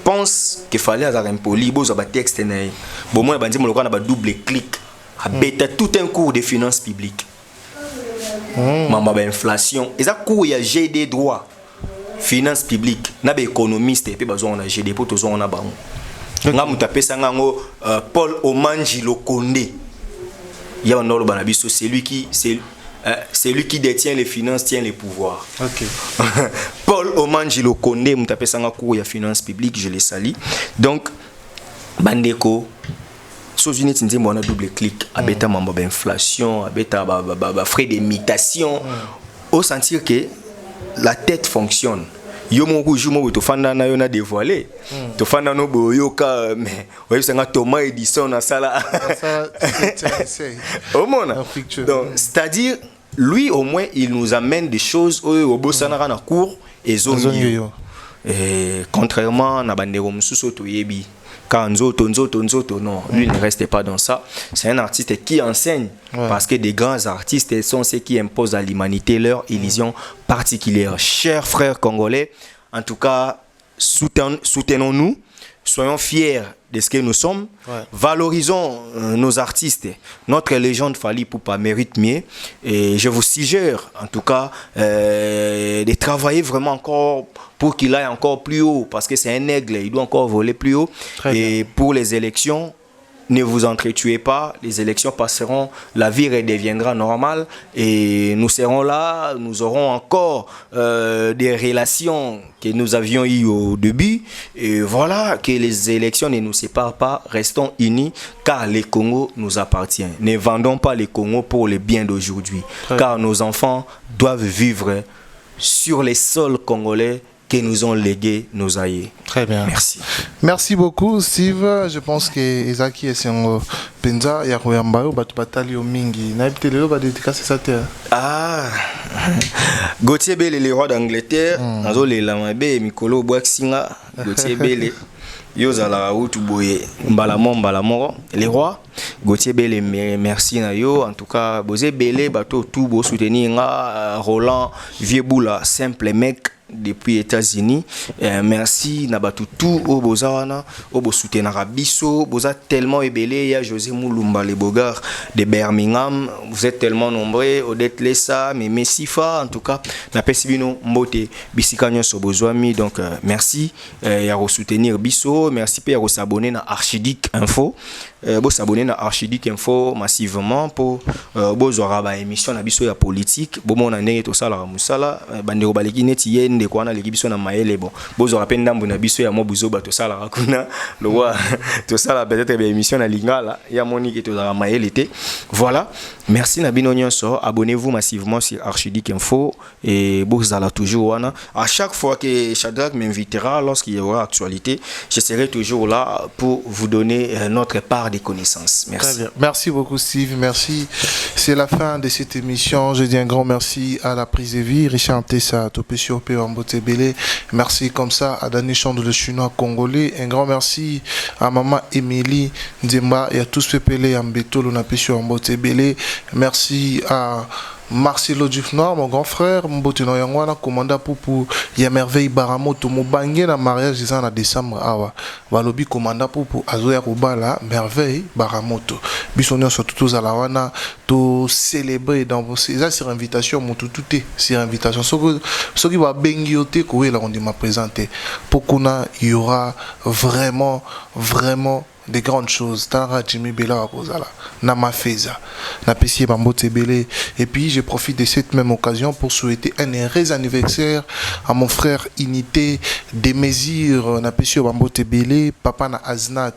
pensent qu'il fallait avoir un poli, bon ça va texte naï. Bon moi banzembo lokwa na ba double clic. A bêta tout un cours de finances publiques. Mamba ba inflation. Et ça cours il y a GD droit. Finances publiques. Na ba économiste et puis bazon na GD pour tous on a ba. Nga mutape sangango Paul Omanji Lokonde. Il y a un autre banabiso, c'est lui qui détient les finances, tient les pouvoirs. Ok. Paul Omanji Lokonde mutape sangango cours il y a finances publiques, je les salue. Donc bandeko Sozuni tinzimbo on a double clic, abeta mamba ba inflation, abeta ba frais d'imitation. Au sentir que la tête fonctionne. Yo mon rouge mo to fanda na yo na dévoilé. To fanda no boyoka mais ouais c'est un Thomas Edison na sala. Au monde. Donc c'est-à-dire lui au moins il nous amène des choses au bosana na cours et zongi. Et contrairement na bandero mususu to yebi. Nzoto, non, lui ne reste pas dans ça. C'est un artiste qui enseigne, parce que des grands artistes sont ceux qui imposent à l'humanité leur illusion particulière. Chers frères congolais, en tout cas, soutenons-nous, soyons fiers de ce que nous sommes, valorisons nos artistes. Notre légende Fally Ipupa mérite mieux, et je vous suggère, en tout cas, de travailler vraiment encore pour qu'il aille encore plus haut, parce que c'est un aigle, il doit encore voler plus haut. Et pour les élections, ne vous entretuez pas, les élections passeront, la vie redeviendra normale et nous serons là, nous aurons encore des relations que nous avions eues au début. Et voilà, que les élections ne nous séparent pas, restons unis car le Congo nous appartient. Ne vendons pas le Congo pour le bien d'aujourd'hui, car nos enfants doivent vivre sur les sols congolais que nous ont légué nos aïeux. Très bien. Merci. Merci beaucoup, Steve. Je pense que Ezaki est un penza ya koyamba batu batali o mingi. Na bitelo ba dédicace ça terre. Ah. Gauthier Bele le roi d'Angleterre, nazo le lamabe mikolo boxinga, Gauthier Bele yozala utu boye mbalamo les rois. Gauthier Bele merci na yo en tout cas bozé Bele bato tout bo soutenir nga Roland Vieboula simple mec depuis États-Unis. Merci Nabatu tout au Bozawana, au Bosutenara Bisso, Boza tellement ébélé, il y a José Moulumba les Bogards de Birmingham, vous êtes tellement nombreux, Odette Lessa, mais Messifa, en tout cas, Napesibino Mbote, Bissikanyo Sobozwami, donc merci, il y a soutenir Bisso, merci pour s'abonner à Archidic Info. Vous s'abonner à Archidic Info massivement pour vous aurez émission na biso ya politique bon mon année tout ça la musala bandeko baleki neti yende kwa na lekibiso na maele bon vous aurez pendambu na biso ya mobuzo ba tout ça la kuna le roi tout ça la peut-être émission na lingala ya monique tout la maele té voilà merci na bino nyonso abonnez-vous massivement sur Archidic Info et vous allez toujours wana à chaque fois que Shadrack m'invitera lorsqu'il y aura actualité je serai toujours là pour vous donner notre part des connaissances. Merci. Très bien. Merci beaucoup Steve, merci. C'est la fin de cette émission. Je dis un grand merci à la prise de vie, Richard Tessa, Topesio P. Wambotebele. Merci comme ça à Dani Chando, le chinois congolais. Un grand merci à maman Émilie Nzemba et à tous Pepele Ambeto, Lonapesio Wambotebele. Merci à Marcelo Dufnoir, mon grand frère, Mbotino Yangwana, commandant pour ya merveille Baramoto, mon bangé na mariage des en décembre, awa. Valobi commandant pour Azoya Rubala, merveille Baramoto. Bisonnion surtout tous à la wana, to célébrer dans vos c'est sur invitation, mon tout est sur invitation. Ce qui va bengioter, quoi, là on dit m'a présenté. Pour qu'on il y aura vraiment des grandes choses. Tara Jimmy Bela Akozala, Nama Feza, Napesi Bambote Belé. Et puis je profite de cette même occasion pour souhaiter un heureux anniversaire à mon frère Unité des Mesures, Napesi Bambote Belé, Papa na Aznat.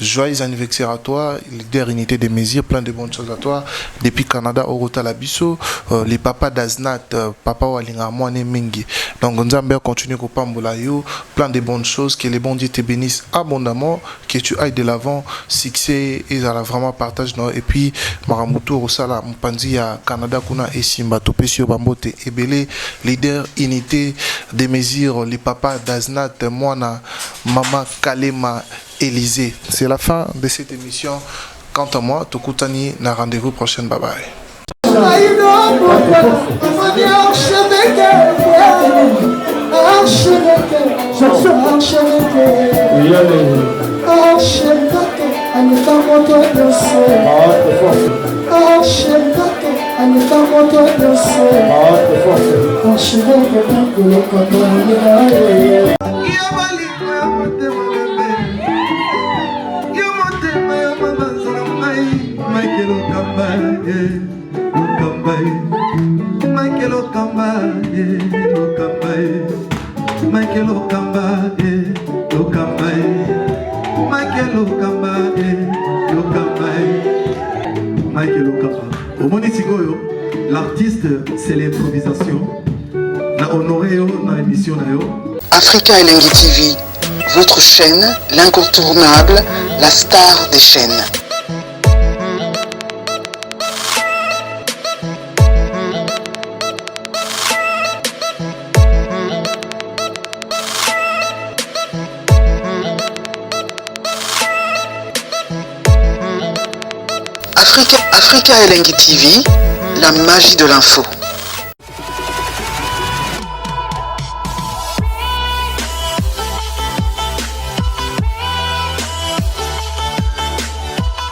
Joyeux anniversaire à toi, leader Unité des Mesures, plein de bonnes choses à toi. Depuis Canada, Orota Labiso, les papas d'Aznat, Papa Walinga Moine Mingi. Donc Gonzambe continue au Pambolayo, plein de bonnes choses, que les bons dieux te bénissent abondamment, que tu ailles de l'avant, succès et à la vraiment partage non et puis Maramuto Rosala Mpanzi à Canada Kuna et Simba Topesio Bambote Ebele leader Unité des Mesures les papas d'Aznat Moana Mama Kalema Élysée. C'est la fin de cette émission. Quant à moi, Tokutani na rendez-vous prochain. Bye bye. L'artiste, c'est l'improvisation. Na honoré dans l'émission. Africa Elengi TV, votre chaîne, l'incontournable, la star des chaînes. Africa Elengi TV, la magie de l'info.